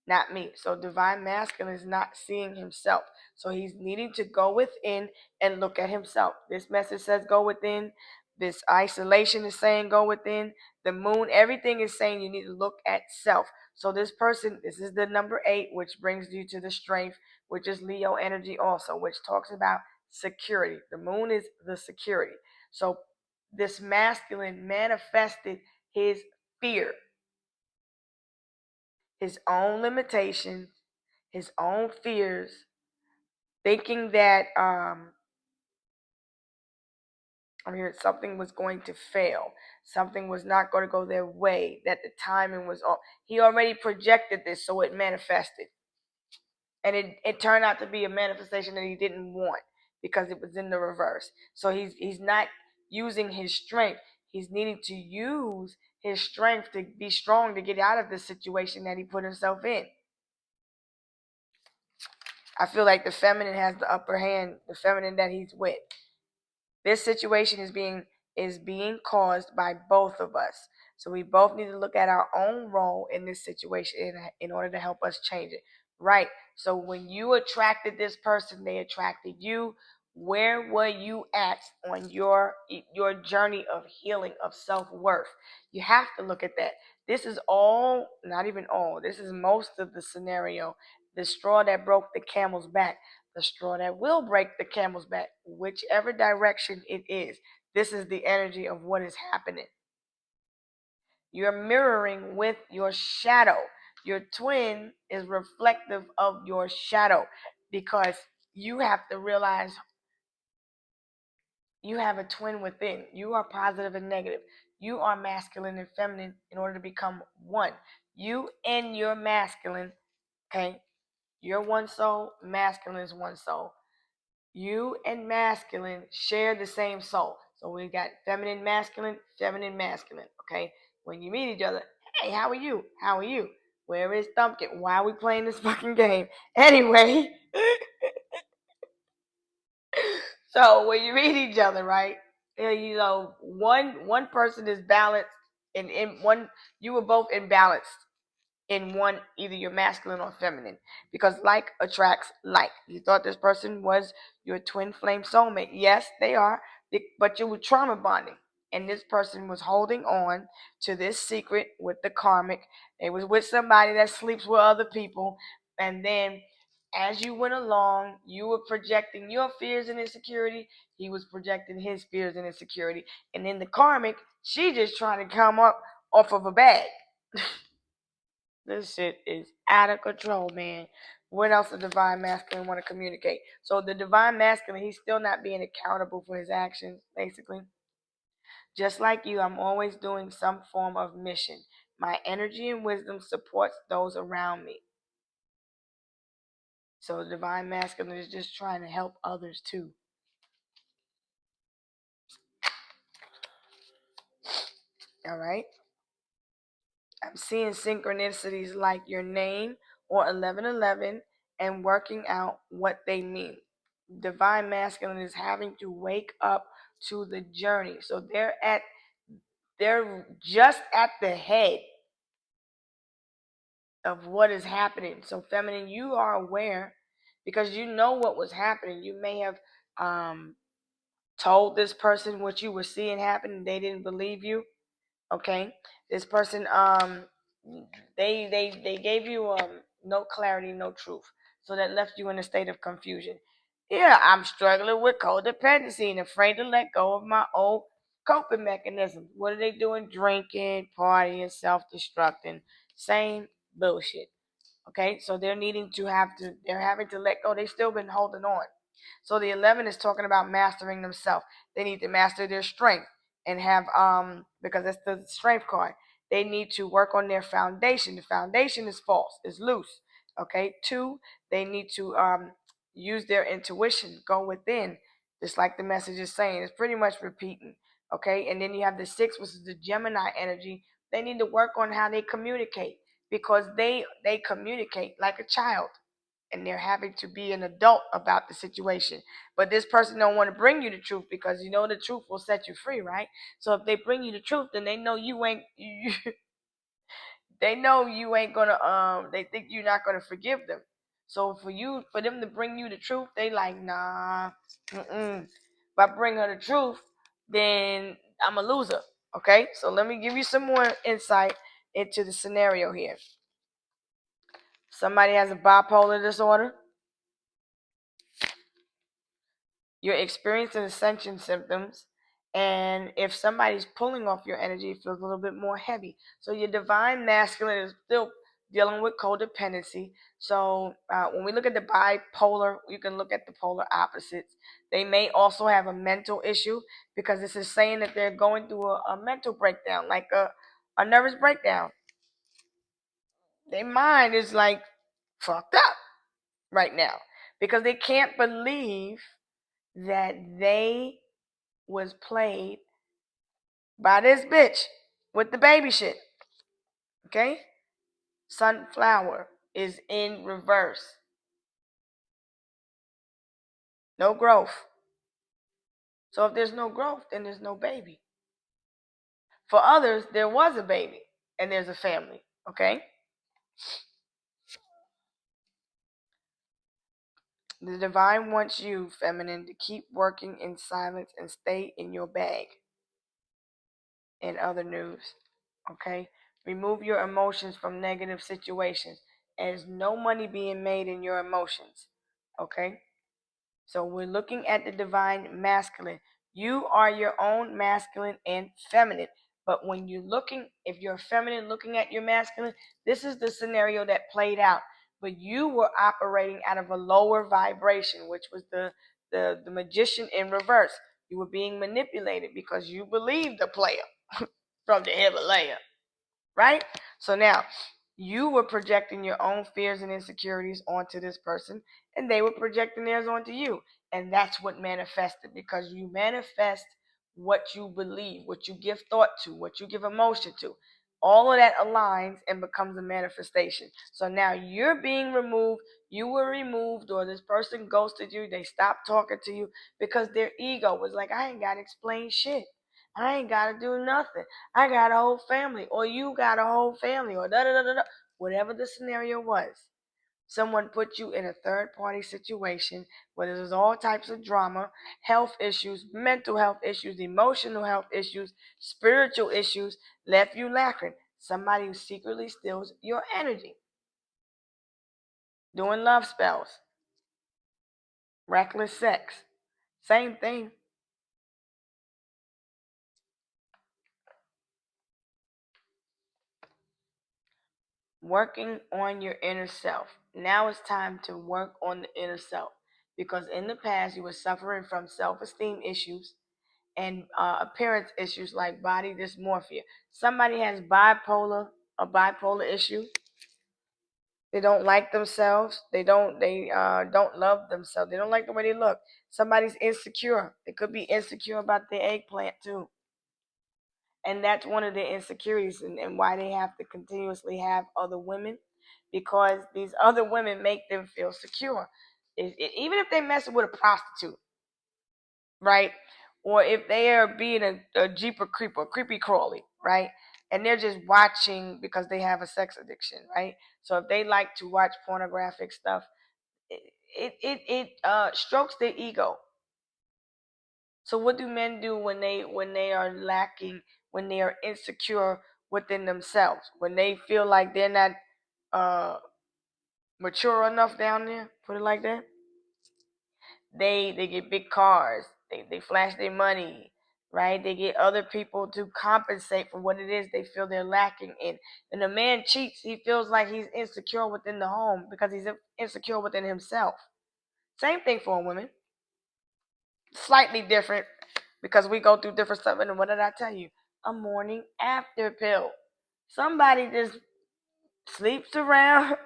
not me. So divine masculine is not seeing himself. So he's needing to go within and look at himself. This message says go within. This isolation is saying go within. The moon, everything is saying you need to look at self. So this person, this is the number 8, which brings you to the strength, which is Leo energy also, which talks about security. The moon is the security. So this masculine manifested his fear, his own limitations, his own fears, thinking that something was going to fail, something was not going to go their way, that the timing was off. He already projected this, so it manifested, and it turned out to be a manifestation that he didn't want because it was in the reverse. So he's not using his strength. He's needing to use his strength to be strong to get out of the situation that he put himself in. I feel like the feminine has the upper hand, the feminine that he's with. This situation is being caused by both of us. So we both need to look at our own role in this situation in order to help us change it. Right. So when you attracted this person, they attracted you. Where were you at on your journey of healing, of self-worth? You have to look at that. This is all, not even all, this is most of the scenario. The straw that broke the camel's back, the straw that will break the camel's back, whichever direction it is. This is the energy of what is happening. You're mirroring with your shadow. Your twin is reflective of your shadow because you have to realize you have a twin within. You are positive and negative. You are masculine and feminine in order to become one. You and your masculine, okay? You're one soul, masculine is one soul. You and masculine share the same soul. So we got feminine, masculine, okay? When you meet each other, hey, how are you? How are you? Where is Thumpkin? Why are we playing this fucking game? Anyway, so when you meet each other, right? One person is balanced, and in one you were both imbalanced in one, either you're masculine or feminine, because like attracts like. You thought this person was your twin flame soulmate. Yes, they are, but you were trauma bonding, and this person was holding on to this secret with the karmic. They was with somebody that sleeps with other people, and then as you went along, you were projecting your fears and insecurity. He was projecting his fears and insecurity, and then the karmic, she just trying to come up off of a bag. This shit is out of control, man. What else the divine masculine want to communicate? So the divine masculine, he's still not being accountable for his actions, basically. Just like you, I'm always doing some form of mission. My energy and wisdom supports those around me. So the divine masculine is just trying to help others too. All right? I'm seeing synchronicities like your name or 1111 and working out what they mean. Divine masculine is having to wake up to the journey. So they're just at the head of what is happening. So feminine, you are aware because you know what was happening. You may have told this person what you were seeing happen and they didn't believe you. Okay, this person they gave you no clarity, no truth, so that left you in a state of confusion. Yeah, I'm struggling with codependency and afraid to let go of my old coping mechanisms. What are they doing? Drinking, partying, self-destructing. Same bullshit. Okay, so they're having to let go. They've still been holding on. So the 11 is talking about mastering themselves. They need to master their strength and have because that's the strength card. They need to work on their foundation. The foundation is false, is loose. Okay. 2, they need to use their intuition, go within, just like the message is saying. It's pretty much repeating. Okay. And then you have the 6, which is the Gemini energy. They need to work on how they communicate because they communicate like a child and they're having to be an adult about the situation. But this person don't want to bring you the truth because you know the truth will set you free, right? So if they bring you the truth, then they know you ain't they know you ain't gonna they think you're not gonna forgive them. So for them to bring you the truth, they like nah, if I bring her the truth, then I'm a loser. Okay, so let me give you some more insight into the scenario here. Somebody has a bipolar disorder. You're experiencing ascension symptoms, and if somebody's pulling off your energy, it feels a little bit more heavy. So your divine masculine is still dealing with codependency. So when we look at the bipolar, you can look at the polar opposites. They may also have a mental issue because this is saying that they're going through a mental breakdown, like a nervous breakdown. Their mind is like fucked up right now because they can't believe that they was played by this bitch with the baby shit. Okay? Sunflower is in reverse. No growth. So if there's no growth, then there's no baby. For others, there was a baby and there's a family. Okay? The divine wants you, feminine, to keep working in silence and stay in your bag. In other news, okay? Remove your emotions from negative situations. There's no money being made in your emotions, okay? So we're looking at the divine masculine. You are your own masculine and feminine. But when you're looking, if you're feminine looking at your masculine, this is the scenario that played out. But you were operating out of a lower vibration, which was the magician in reverse. You were being manipulated because you believed the player from the Himalaya, right? So now you were projecting your own fears and insecurities onto this person, and they were projecting theirs onto you. And that's what manifested because you manifest what you believe, what you give thought to, what you give emotion to. All of that aligns and becomes a manifestation. So now you're being removed, you were removed, or this person ghosted you, they stopped talking to you because their ego was like, I ain't got to explain shit. I ain't got to do nothing. I got a whole family, or you got a whole family, or da da da da da. Whatever the scenario was, someone put you in a third party situation where there's all types of drama, health issues, mental health issues, emotional health issues, spiritual issues, left you lacking. Somebody who secretly steals your energy, doing love spells, reckless sex, same thing. Working on your inner self. Now it's time to work on the inner self because in the past you were suffering from self esteem issues and appearance issues like body dysmorphia. Somebody has a bipolar issue. They don't like themselves. They don't love themselves. They don't like the way they look. Somebody's insecure. They could be insecure about their eggplant too. And that's one of the insecurities and why they have to continuously have other women because these other women make them feel secure. Even if they mess with a prostitute, right? Or if they are being a jeeper creeper, creepy crawly, right? And they're just watching because they have a sex addiction, right? So if they like to watch pornographic stuff, it strokes their ego. So what do men do when they are lacking, when they are insecure within themselves, when they feel like they're not uh mature enough down there, put it like that? They get big cars, they flash their money, right? They get other people to compensate for what it is they feel they're lacking in. And a man cheats, he feels like he's insecure within the home because he's insecure within himself. Same thing for a woman. Slightly different because we go through different stuff. And what did I tell you? A morning after pill. Somebody just sleeps around,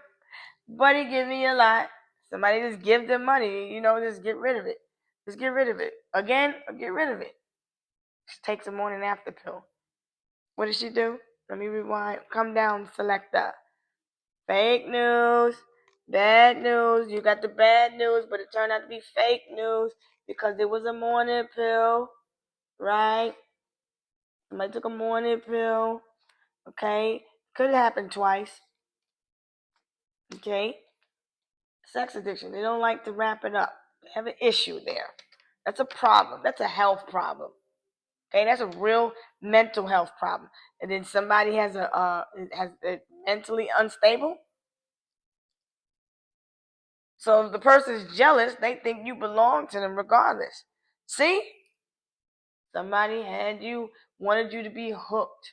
but he gives me a lot. Somebody just give them money, just get rid of it. Just get rid of it. Again, or get rid of it. She takes a morning after pill. What did she do? Let me rewind. Come down, selector. Fake news. Bad news. You got the bad news, but it turned out to be fake news because it was a morning pill, right? Somebody took a morning pill, okay? Could happen twice, okay? Sex addiction. They don't like to wrap it up. They have an issue there. That's a problem. That's a health problem. Okay, that's a real mental health problem. And then somebody has a mentally unstable. So if the person's jealous, they think you belong to them regardless. See? Somebody wanted you to be hooked.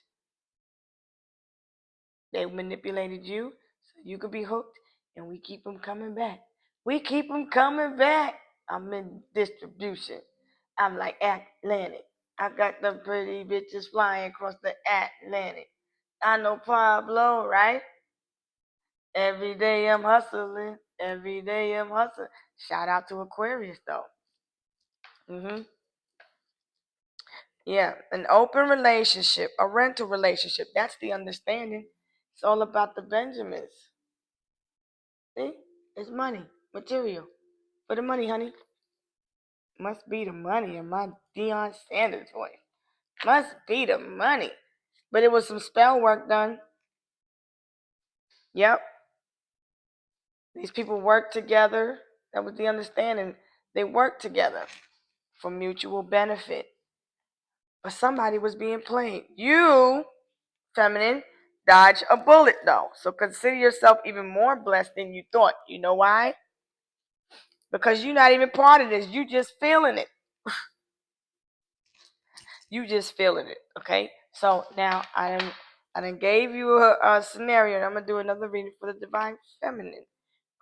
They manipulated you so you could be hooked, and we keep them coming back. We keep them coming back. I'm in distribution. I'm like Atlantic. I got the pretty bitches flying across the Atlantic. I know Pablo, right? Every day I'm hustling. Every day I'm hustling. Shout out to Aquarius, though. Yeah, an open relationship, a rental relationship. That's the understanding. It's all about the Benjamins. See? It's money, material. For the money, honey. Must be the money in my Deion Sanders voice. Must be the money. But it was some spell work done. Yep. These people worked together. That was the understanding. They worked together for mutual benefit. But somebody was being played. You, feminine, dodge a bullet though. So consider yourself even more blessed than you thought. You know why? Because you're not even part of this. You just feeling it. You just feeling it. Okay. So now I done gave you a scenario, and I'm gonna do another reading for the divine feminine.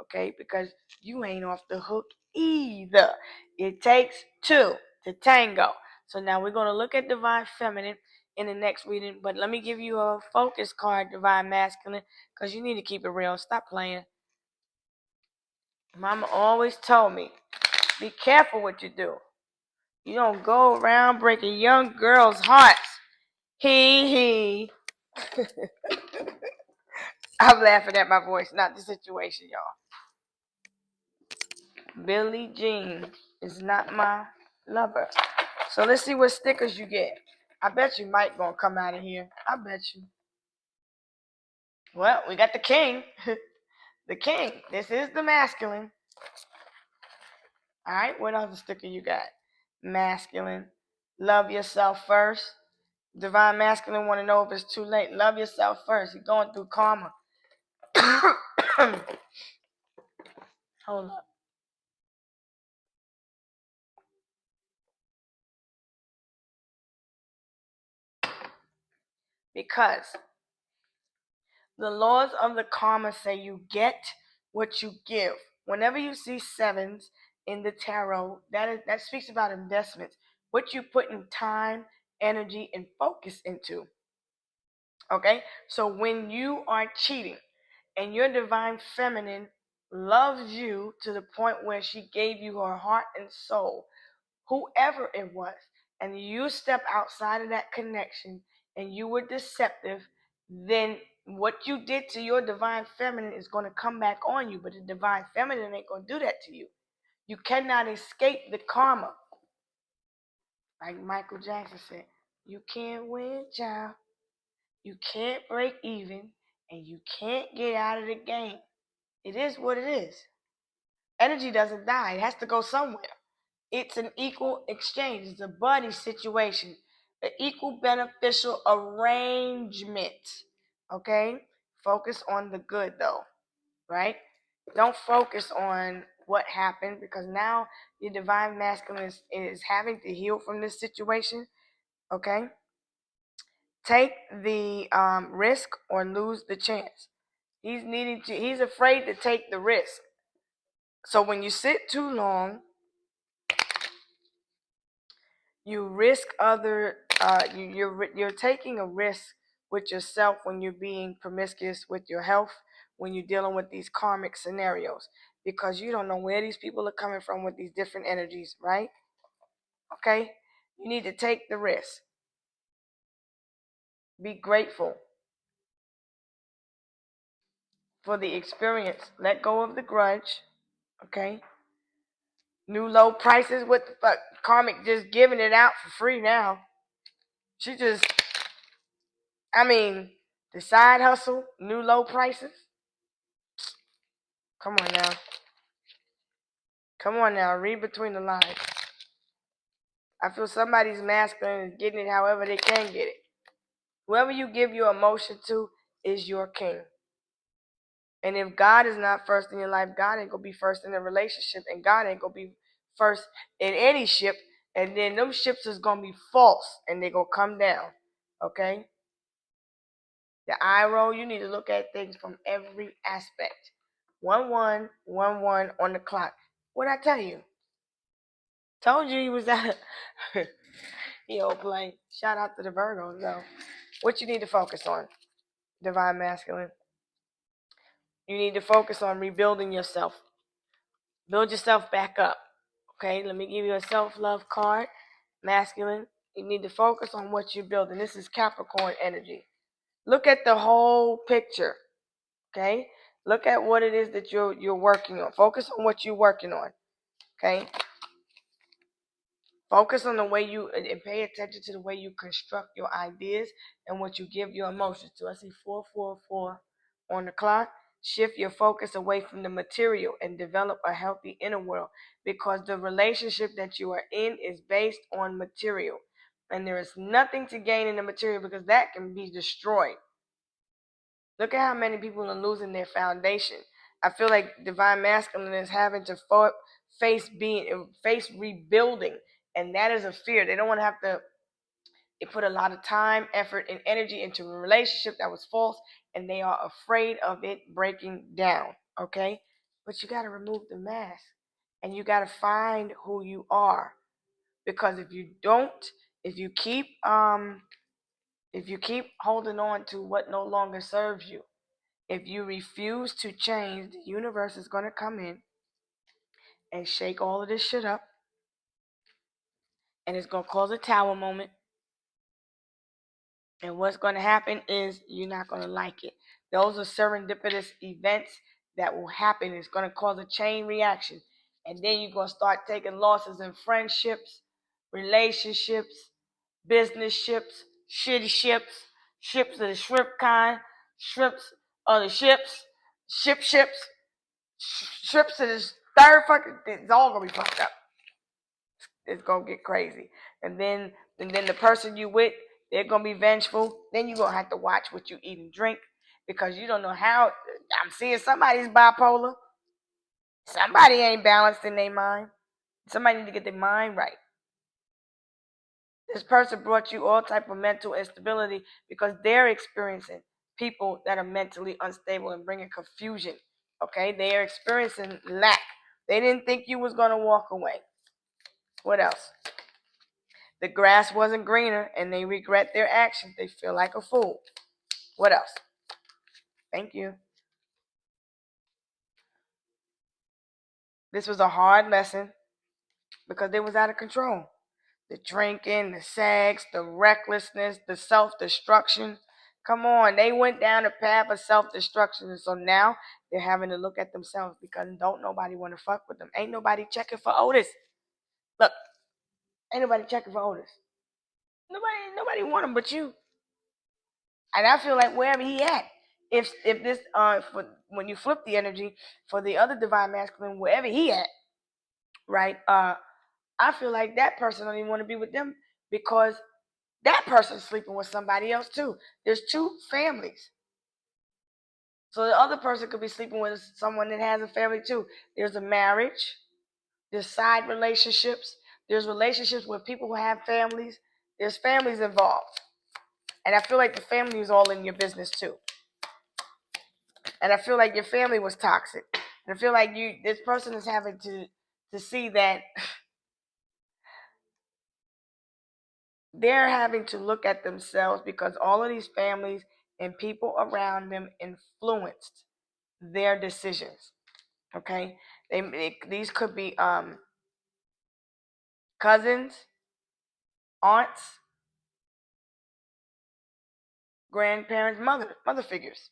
Okay, because you ain't off the hook either. It takes two to tango. So now we're gonna look at divine feminine in the next reading. But let me give you a focus card, divine masculine, because you need to keep it real. Stop playing. Mama always told me, be careful what you do. You don't go around breaking young girls' hearts. He. I'm laughing at my voice, not the situation, y'all. Billie Jean is not my lover. So let's see what stickers you get. I bet you Mike gonna come out of here. I bet you. Well, we got the king. The king. This is the masculine. Alright, what other sticker you got? Masculine. Love yourself first. Divine masculine want to know if it's too late. Love yourself first. You're going through karma. Hold up. Because the laws of the karma say you get what you give. Whenever you see sevens in the tarot, that speaks about investments. What you put in time, energy, and focus into. Okay? So when you are cheating and your divine feminine loves you to the point where she gave you her heart and soul, whoever it was, and you step outside of that connection and you were deceptive, then what you did to your divine feminine is going to come back on you. But the divine feminine ain't going to do that to you. You cannot escape the karma. Like Michael Jackson said, you can't win, child. You can't break even, and you can't get out of the game. It is what it is. Energy doesn't die. It has to go somewhere. It's an equal exchange. It's a buddy situation, an equal beneficial arrangement. Okay? Focus on the good, though, right? Don't focus on what happened because now your divine masculine is having to heal from this situation. Okay? Take the risk or lose the chance. He's afraid to take the risk. So when you sit too long, you risk you're taking a risk with yourself when you're being promiscuous with your health, when you're dealing with these karmic scenarios, because you don't know where these people are coming from with these different energies, right? Okay? You need to take the risk. Be grateful for the experience. Let go of the grudge. Okay? New low prices. What the fuck? Karmic just giving it out for free now. She just, I mean, the side hustle, new low prices. Come on now. Come on now. Read between the lines. I feel somebody's masculine is getting it however they can get it. Whoever you give your emotion to is your king. And if God is not first in your life, God ain't gonna be first in the relationship, and God ain't gonna be first in any ship. And then them ships is gonna be false, and they gonna come down. Okay? The eye roll, you need to look at things from every aspect. 1111 on the clock. What'd I tell you? Told you he was at he old plane. Shout out to the Virgos though. What you need to focus on, divine masculine? You need to focus on rebuilding yourself. Build yourself back up. Okay, let me give you a self-love card. Masculine. You need to focus on what you're building. This is Capricorn energy. Look at the whole picture. Okay? Look at what it is that you're working on. Focus on what you're working on. Okay? Focus on the way you and pay attention to the way you construct your ideas and what you give your emotions to. I see 444 on the clock. Shift your focus away from the material and develop a healthy inner world, because the relationship that you are in is based on material. And there is nothing to gain in the material because that can be destroyed. Look at how many people are losing their foundation. I feel like divine masculine is having to face rebuilding, and that is a fear. They don't want to have to. They put a lot of time, effort, and energy into a relationship that was false, and they are afraid of it breaking down. Okay, but you got to remove the mask, and you got to find who you are, because if you don't, if you keep holding on to what no longer serves you, if you refuse to change, the universe is going to come in and shake all of this shit up, and it's going to cause a tower moment. And what's going to happen is you're not going to like it. Those are serendipitous events that will happen. It's going to cause a chain reaction. And then you're going to start taking losses in friendships, relationships, business ships, shitty ships, ships of the shrimp kind, ships of the ships, ships of this third fucking, it's all going to be fucked up. It's gonna get crazy. And then the person you with, they're gonna be vengeful. Then you're gonna have to watch what you eat and drink, because you don't know how. I'm seeing somebody's bipolar. Somebody ain't balanced in their mind. Somebody need to get their mind right. This person brought you all type of mental instability because they're experiencing people that are mentally unstable and bringing confusion. Okay, they are experiencing lack. They didn't think you was gonna walk away. What else? The grass wasn't greener and they regret their actions. They feel like a fool. What else? Thank you. This was a hard lesson because they was out of control. The drinking, the sex, the recklessness, the self-destruction. Come on, they went down a path of self-destruction, and so now they're having to look at themselves because don't nobody want to fuck with them. Ain't nobody checking for Otis. Look, ain't nobody checking for Otis. Nobody want him but you. And I feel like wherever he at, if this for when you flip the energy for the other divine masculine, wherever he at, right? I feel like that person don't even want to be with them because that person's sleeping with somebody else too. There's two families. So the other person could be sleeping with someone that has a family too. There's a marriage, there's side relationships, there's relationships with people who have families. There's families involved. And I feel like the family is all in your business too. And I feel like your family was toxic. And I feel like this person is having to see that they're having to look at themselves because all of these families and people around them influenced their decisions. Okay, these could be cousins, aunts, grandparents, mother figures.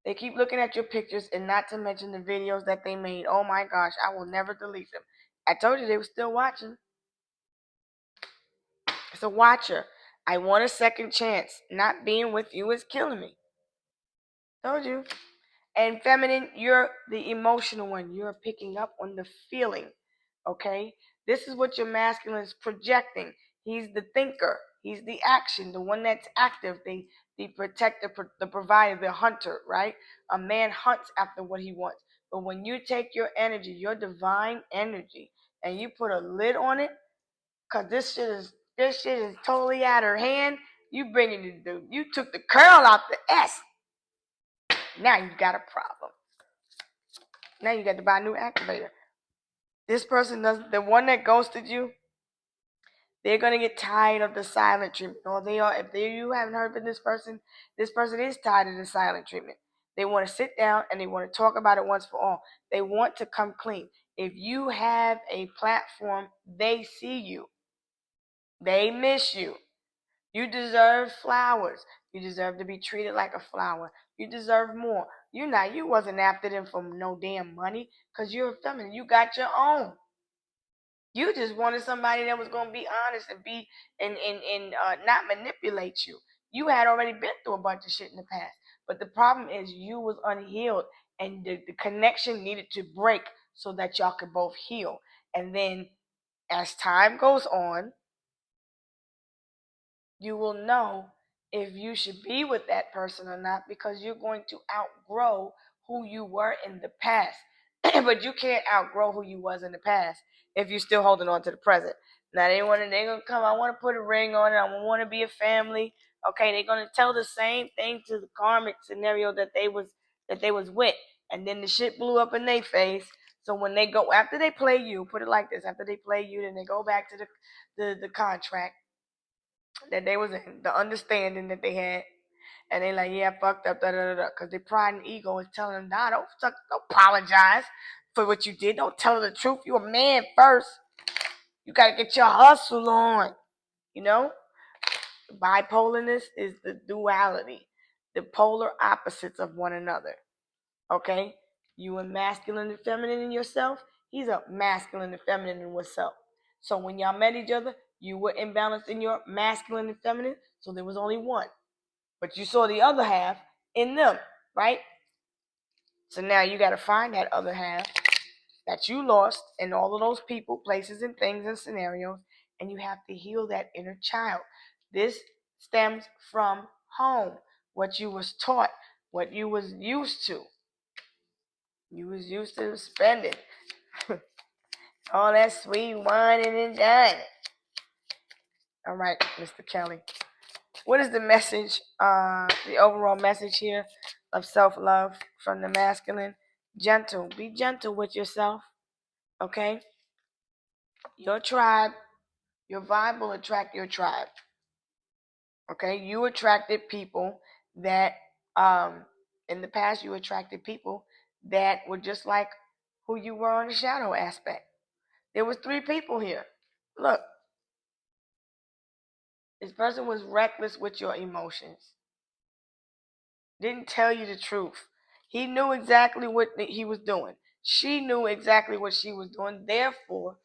They keep looking at your pictures, and not to mention the videos that they made. Oh my gosh, I will never delete them. I told you they were still watching. It's a watcher. I want a second chance. Not being with you is killing me. Told you. And feminine, you're the emotional one. You're picking up on the feeling. Okay? This is what your masculine is projecting. He's the thinker. He's the action, the one that's active, the protector, the provider, the hunter, right? A man hunts after what he wants. But when you take your energy, your divine energy, and you put a lid on it, cause this shit is totally out of hand. You bringing you took the curl out the S. Now you got a problem. Now you got to buy a new activator. This person doesn't. The one that ghosted you, they're gonna get tired of the silent treatment. Or they are. If you haven't heard from this person is tired of the silent treatment. They want to sit down and they want to talk about it once for all. They want to come clean. If you have a platform, they see you. They miss you. You deserve flowers. You deserve to be treated like a flower. You deserve more. You wasn't after them for no damn money because you're a feminine. You got your own. You just wanted somebody that was going to be honest and be and not manipulate you. You had already been through a bunch of shit in the past. But the problem is you was unhealed and the connection needed to break so that y'all could both heal. And then as time goes on, you will know if you should be with that person or not because you're going to outgrow who you were in the past. But you can't outgrow who you was in the past if you're still holding on to the present. Now they're gonna come, I wanna put a ring on it, I wanna be a family. Okay, they're gonna tell the same thing to the karmic scenario that they was with. And then the shit blew up in their face. So when they go after they play you, put it like this, after they play you, then they go back to the contract that they was in, the understanding that they had, and they like, yeah, I fucked up, da da da, because their pride and ego is telling them, nah, don't apologize for what you did. Don't tell her the truth. You a man first. You gotta get your hustle on. You know, bipolarness is the duality, the polar opposites of one another. Okay, you a masculine and feminine in yourself. He's a masculine and feminine in himself. So when y'all met each other, you were imbalanced in your masculine and feminine. So there was only one, but you saw the other half in them, right? So now you got to find that other half that you lost in all of those people, places, and things and scenarios, and you have to heal that inner child. This stems from home, what you was taught, what you was used to. You was used to spending all that sweet whining and dining. All right, Mr. Kelly. What is the message, the overall message here of self-love from the masculine? Gentle. Be gentle with yourself, okay? Your tribe, your vibe will attract your tribe, okay? You attracted people that, in the past, you attracted people that were just like who you were on the shadow aspect. There was 3 people here. Look, this person was reckless with your emotions. Didn't tell you the truth. He knew exactly what he was doing. She knew exactly what she was doing. Therefore,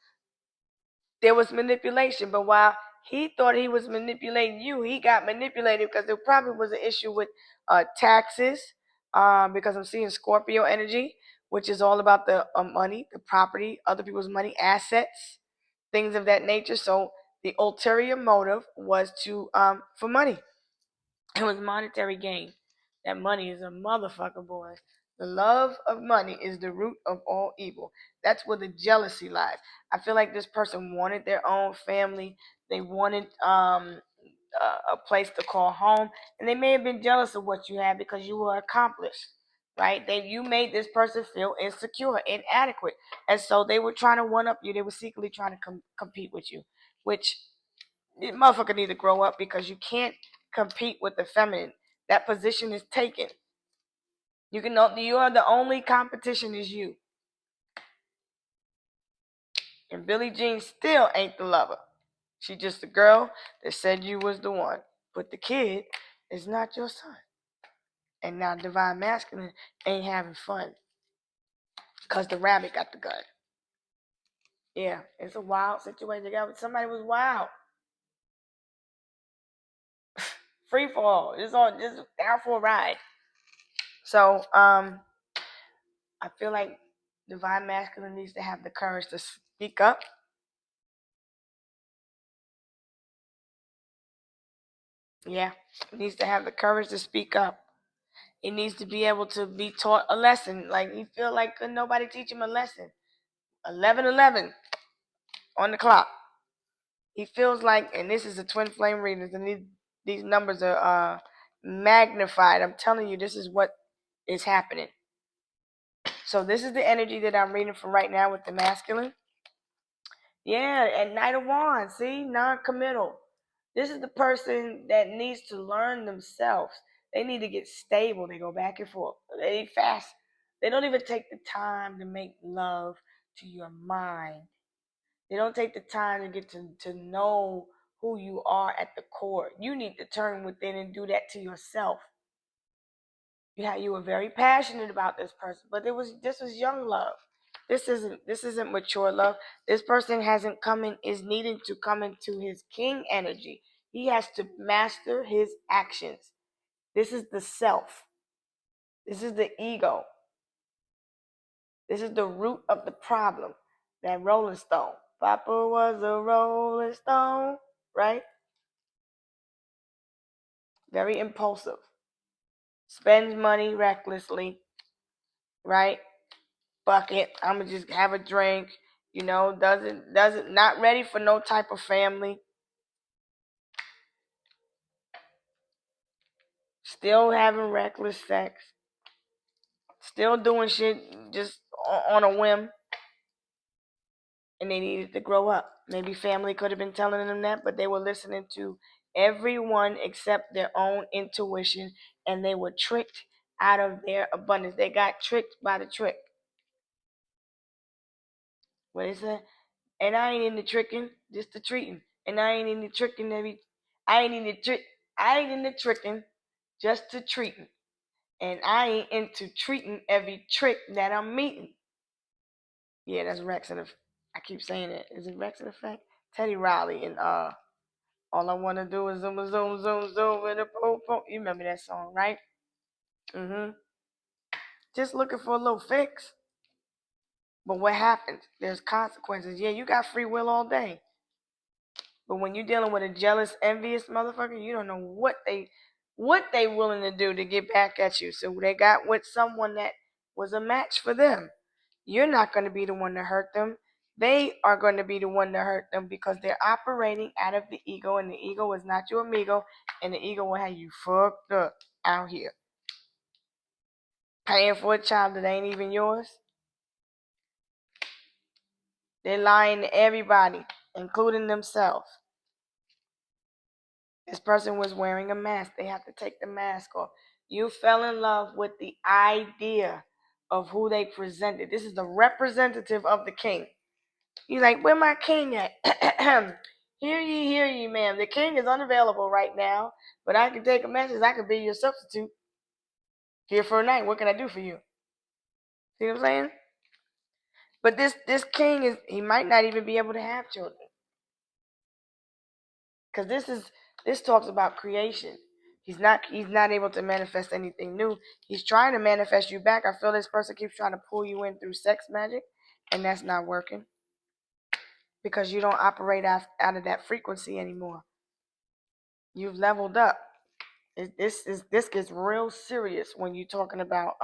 there was manipulation. But while he thought he was manipulating you, he got manipulated because there probably was an issue with taxes. Because I'm seeing Scorpio energy, which is all about the money, the property, other people's money, assets, things of that nature. So the ulterior motive was to for money. It was monetary gain. That money is a motherfucker, boy. The love of money is the root of all evil. That's where the jealousy lies. I feel like this person wanted their own family. They wanted a place to call home, and they may have been jealous of what you had because you were accomplished, right? You made this person feel insecure, inadequate, and so they were trying to one up you. They were secretly trying to compete with you, which the motherfucker need to grow up because you can't compete with the feminine. That position is taken. You are the only competition is you. And Billie Jean still ain't the lover. She just a girl that said you was the one. But the kid is not your son. And now divine masculine ain't having fun. Because the rabbit got the gun. Yeah, it's a wild situation. Somebody was wild. Free fall. It's on just down for a ride. So, I feel like divine masculine needs to have the courage to speak up. Yeah, it needs to have the courage to speak up. It needs to be able to be taught a lesson. Like he feel like could nobody teach him a lesson. 11:11 on the clock. He feels like, and this is a twin flame readings, and these numbers are magnified. I'm telling you, this is what is happening. So this is the energy that I'm reading from right now with the masculine. Yeah, and Knight of Wands, see? Non-committal. This is the person that needs to learn themselves. They need to get stable. They go back and forth. They fast. They don't even take the time to make love to your mind. They don't take the time to get to know who you are at the core. You need to turn within and do that to yourself. Yeah, you were very passionate about this person, but this was young love. This isn't mature love. This person hasn't come in is needing to come into his king energy. He has to master his actions. This is the self. This is the ego. This is the root of the problem. That Rolling Stone. Papa was a Rolling Stone, right? Very impulsive. Spends money recklessly, right? Bucket. I'ma just have a drink. Doesn't not ready for no type of family. Still having reckless sex. Still doing shit just on a whim. And they needed to grow up. Maybe family could have been telling them that, but they were listening to everyone except their own intuition, and they were tricked out of their abundance. They got tricked by the trick. What is that? And I ain't into tricking, just the treating. And I ain't into tricking I ain't into trick. I ain't into tricking, just to treating. And I ain't into treating every trick that I'm meeting. Yeah, that's Rex and I keep saying it. Is it Rex and Effect? Teddy Riley and all I wanna do is zoom zoom zoom zoom and a boom boom. You remember that song, right? Mm-hmm. Just looking for a little fix. But what happens? There's consequences. Yeah, you got free will all day. But when you're dealing with a jealous, envious motherfucker, you don't know what they willing to do to get back at you. So they got with someone that was a match for them. You're not going to be the one to hurt them. They are going to be the one to hurt them because they're operating out of the ego, and the ego is not your amigo, and the ego will have you fucked up out here. Paying for a child that ain't even yours. They're lying to everybody, including themselves. This person was wearing a mask. They have to take the mask off. You fell in love with the idea of who they presented. This is the representative of the king. You're like, where my king at? Hear ye, ma'am. The king is unavailable right now, but I can take a message. I can be your substitute here for a night. What can I do for you? See what I'm saying? But this king he might not even be able to have children. Because this talks about creation. He's not able to manifest anything new. He's trying to manifest you back. I feel this person keeps trying to pull you in through sex magic, and that's not working because you don't operate out of that frequency anymore. You've leveled up. This gets real serious when you're talking about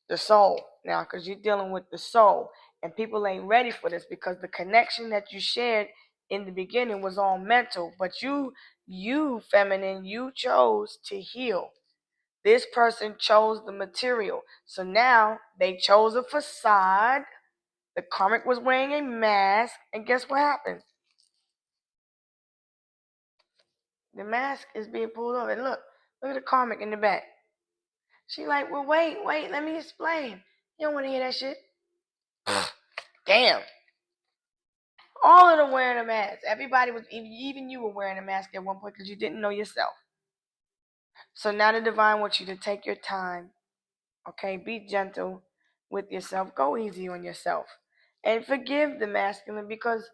the soul now, because you're dealing with the soul, and people ain't ready for this because the connection that you shared in the beginning was all mental, but you feminine, you chose to heal. This person chose the material, so now they chose a facade. The karmic was wearing a mask, and guess what happened? The mask is being pulled off, and look at the karmic in the back. She like, well, wait, let me explain. You don't want to hear that shit. Damn. All of them wearing a mask. Everybody was, even you were wearing a mask at one point because you didn't know yourself. So now the divine wants you to take your time. Okay, be gentle with yourself. Go easy on yourself, and forgive the masculine because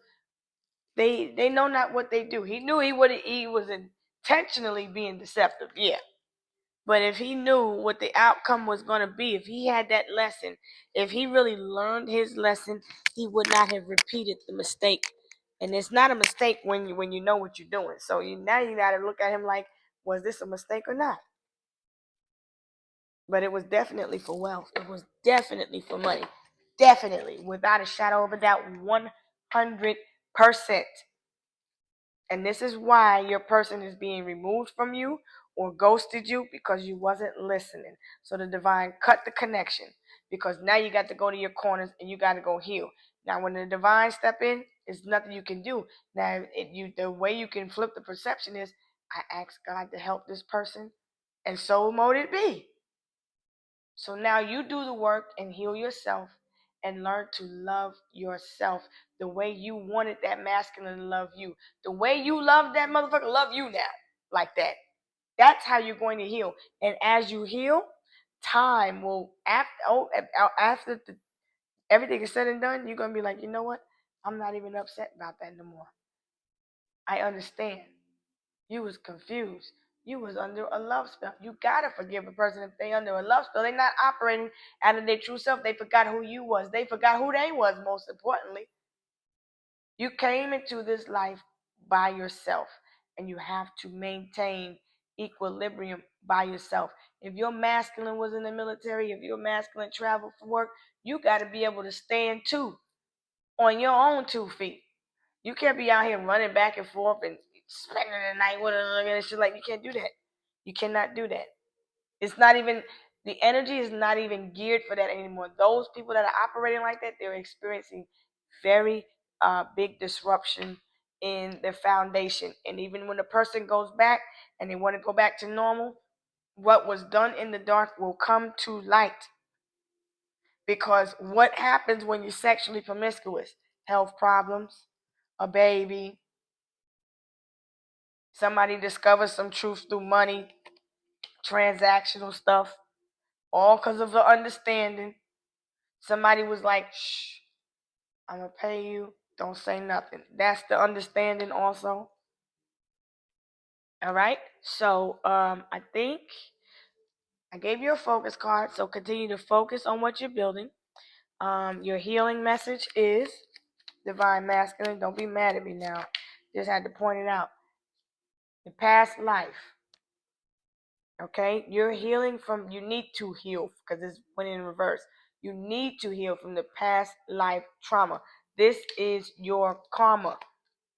they know not what they do. He knew he was intentionally being deceptive. Yeah. But if he knew what the outcome was going to be, if he had that lesson, if he really learned his lesson, he would not have repeated the mistake. And it's not a mistake when you know what you're doing. So now you got to look at him like, was this a mistake or not? But it was definitely for wealth. It was definitely for money. Definitely, without a shadow of a doubt, 100%. And this is why your person is being removed from you or ghosted you, because you wasn't listening. So the divine cut the connection, because now you got to go to your corners and you got to go heal. Now when the divine step in, there's nothing you can do. Now the way you can flip the perception is, I asked God to help this person, and so mote it be. So now you do the work and heal yourself and learn to love yourself the way you wanted that masculine to love you. The way you love that motherfucker, love you now. Like that. That's how you're going to heal. And as you heal, time will, after everything is said and done, you're going to be like, you know what? I'm not even upset about that no more. I understand. You was confused. You was under a love spell. You gotta forgive a person if they under a love spell. They're not operating out of their true self. They forgot who you was. They forgot who they was, most importantly. You came into this life by yourself, and you have to maintain equilibrium by yourself. If your masculine was in the military, if your masculine traveled for work, you got to be able to stand too on your own 2 feet. You can't be out here running back and forth and spending the night with a and shit. Like, you can't do that. You cannot do that. It's not even, the energy is not even geared for that anymore. Those people that are operating like that, they're experiencing very big disruption in their foundation. And even when the person goes back and they want to go back to normal, what was done in the dark will come to light. Because what happens when you're sexually promiscuous? Health problems, a baby, somebody discovers some truth through money, transactional stuff, all because of the understanding. Somebody was like, shh, I'm going to pay you. Don't say nothing. That's the understanding also. All right. So I think I gave you a focus card. So continue to focus on what you're building. Your healing message is divine masculine. Don't be mad at me now. Just had to point it out. The past life. Okay, you're healing from, you need to heal because it's went in reverse. You need to heal from the past life trauma. This is your karma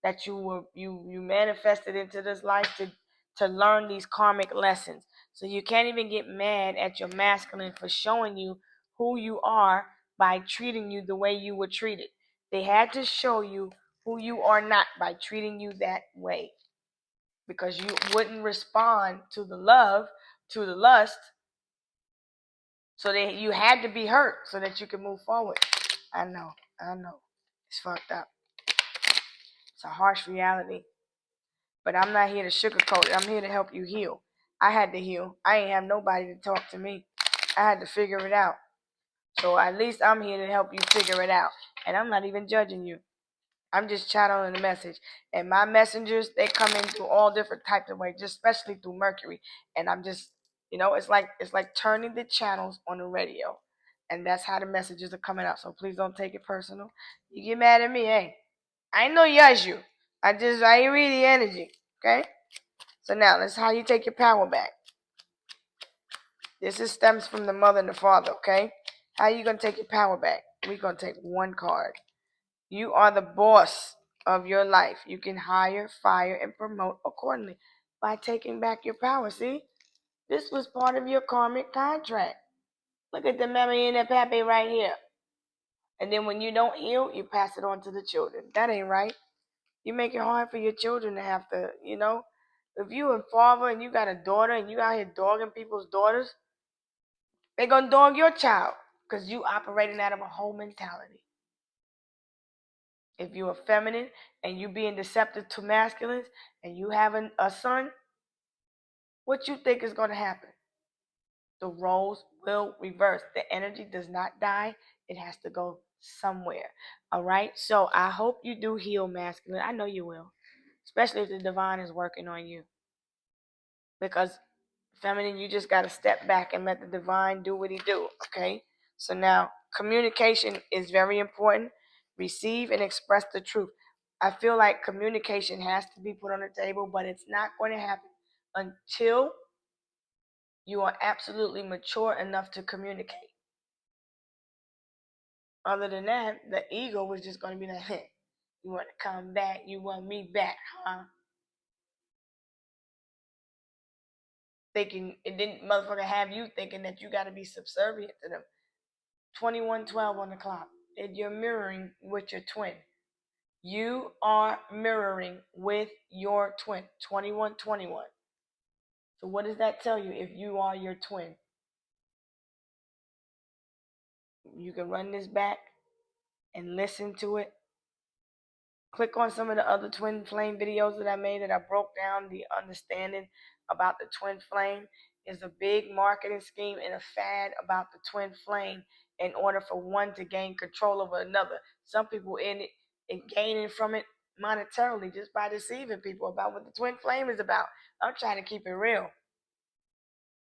that you manifested into this life to learn these karmic lessons. So you can't even get mad at your masculine for showing you who you are by treating you the way you were treated. They had to show you who you are not by treating you that way, because you wouldn't respond to the love, to the lust. So you had to be hurt so that you could move forward. I know. It's fucked up. It's a harsh reality. But I'm not here to sugarcoat it. I'm here to help you heal. I had to heal. I ain't have nobody to talk to me. I had to figure it out. So at least I'm here to help you figure it out. And I'm not even judging you. I'm just channeling the message. And my messengers, they come in through all different types of ways, just especially through Mercury. And I'm just, it's like turning the channels on the radio. And that's how the messages are coming out. So please don't take it personal. You get mad at me, hey. I know you. I ain't read the energy. Okay? So now that's how you take your power back. This stems from the mother and the father, okay? How are you going to take your power back? We're going to take one card. You are the boss of your life. You can hire, fire, and promote accordingly by taking back your power. See? This was part of your karmic contract. Look at the memory in the pappy right here. And then when you don't heal, you pass it on to the children. That ain't right. You make it hard for your children to have to, if you a father and you got a daughter and you out here dogging people's daughters, they gonna dog your child because you operating out of a whole mentality. If you're feminine and you being deceptive to masculines and you having a son, what you think is gonna happen? The roles will reverse. The energy does not die. It has to go somewhere. All right. So I hope you do heal masculine. I know you will, especially if the divine is working on you. Because feminine, you just got to step back and let the divine do what he do. Okay. So now communication is very important. Receive and express the truth. I feel like communication has to be put on the table, but it's not going to happen until you are absolutely mature enough to communicate. Other than that, the ego was just going to be like, hey, you want to come back? You want me back, huh? Thinking it didn't motherfucker have you thinking that you got to be subservient to them. 2112 on the clock. And you're mirroring with your twin. You are mirroring with your twin. 2121. So what does that tell you if you are your twin? You can run this back and listen to it. Click on some of the other twin flame videos that I made that I broke down the understanding about the twin flame. Is a big marketing scheme and a fad about the twin flame in order for one to gain control over another. Some people in it and gaining from it monetarily just by deceiving people about what the twin flame is about. I'm trying to keep it real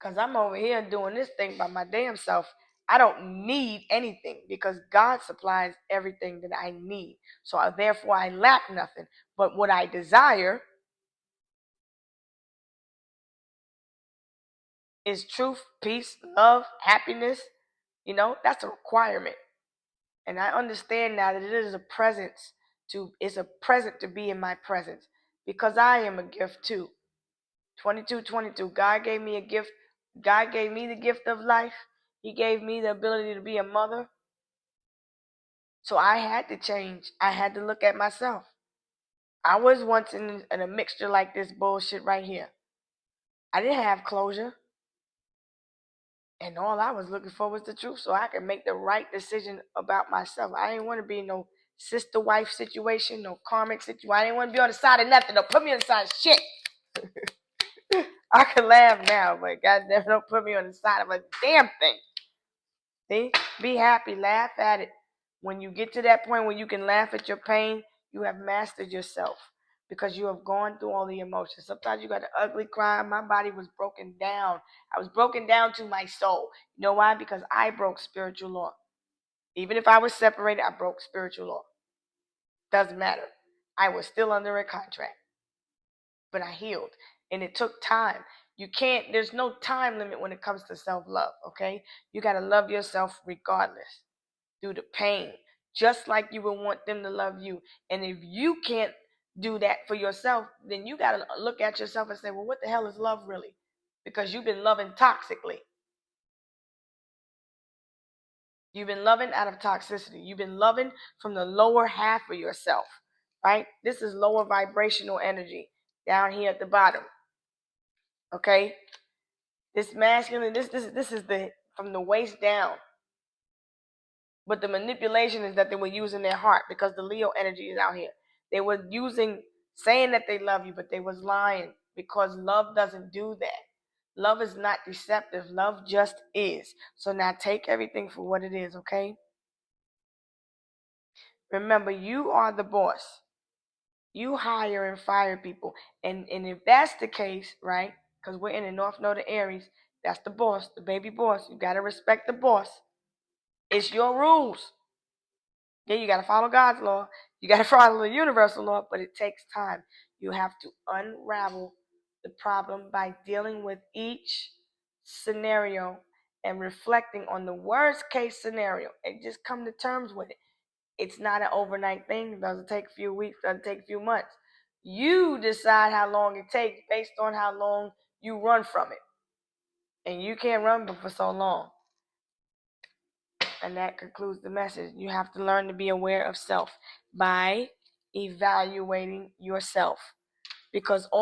because I'm over here doing this thing by my damn self. I don't need anything because God supplies everything that I need. So therefore I lack nothing. But what I desire is truth, peace, love, happiness. That's a requirement. And I understand now that it is a presence it's a present to be in my presence because I am a gift too. 2222. God gave me a gift. God gave me the gift of life. He gave me the ability to be a mother. So I had to change. I had to look at myself. I was once in a mixture like this bullshit right here. I didn't have closure. And all I was looking for was the truth so I could make the right decision about myself. I didn't want to be in no sister wife situation, no karmic situation. I didn't want to be on the side of nothing. Don't put me on the side of shit. I can laugh now, but goddamn, don't put me on the side of a damn thing. See? Be happy, laugh at it. When you get to that point where you can laugh at your pain, you have mastered yourself because you have gone through all the emotions. Sometimes you got an ugly cry. My body was broken down. I was broken down to my soul. You know why? Because I broke spiritual law. Even if I was separated, I broke spiritual law. Doesn't matter. I was still under a contract, but I healed. And it took time. There's no time limit when it comes to self-love, okay? You got to love yourself regardless. Through the pain, just like you would want them to love you. And if you can't do that for yourself, then you got to look at yourself and say, well, what the hell is love really? Because you've been loving toxically. You've been loving out of toxicity. You've been loving from the lower half of yourself, right? This is lower vibrational energy down here at the bottom, okay? This masculine, this is the from the waist down. But the manipulation is that they were using their heart because the Leo energy is out here. They were saying that they love you, but they was lying because love doesn't do that. Love is not deceptive. Love just is. So now take everything for what it is, okay? Remember, you are the boss. You hire and fire people. And if that's the case, right? Because we're in the North Node of Aries, that's the boss, the baby boss. You got to respect the boss. It's your rules. Yeah, you got to follow God's law. You got to follow the universal law, but it takes time. You have to unravel the problem by dealing with each scenario and reflecting on the worst case scenario and just come to terms with it. It's not an overnight thing. It doesn't take a few weeks, doesn't take a few months. You decide how long it takes based on how long you run from it. And you can't run for so long. And that concludes the message. You have to learn to be aware of self by evaluating yourself. Because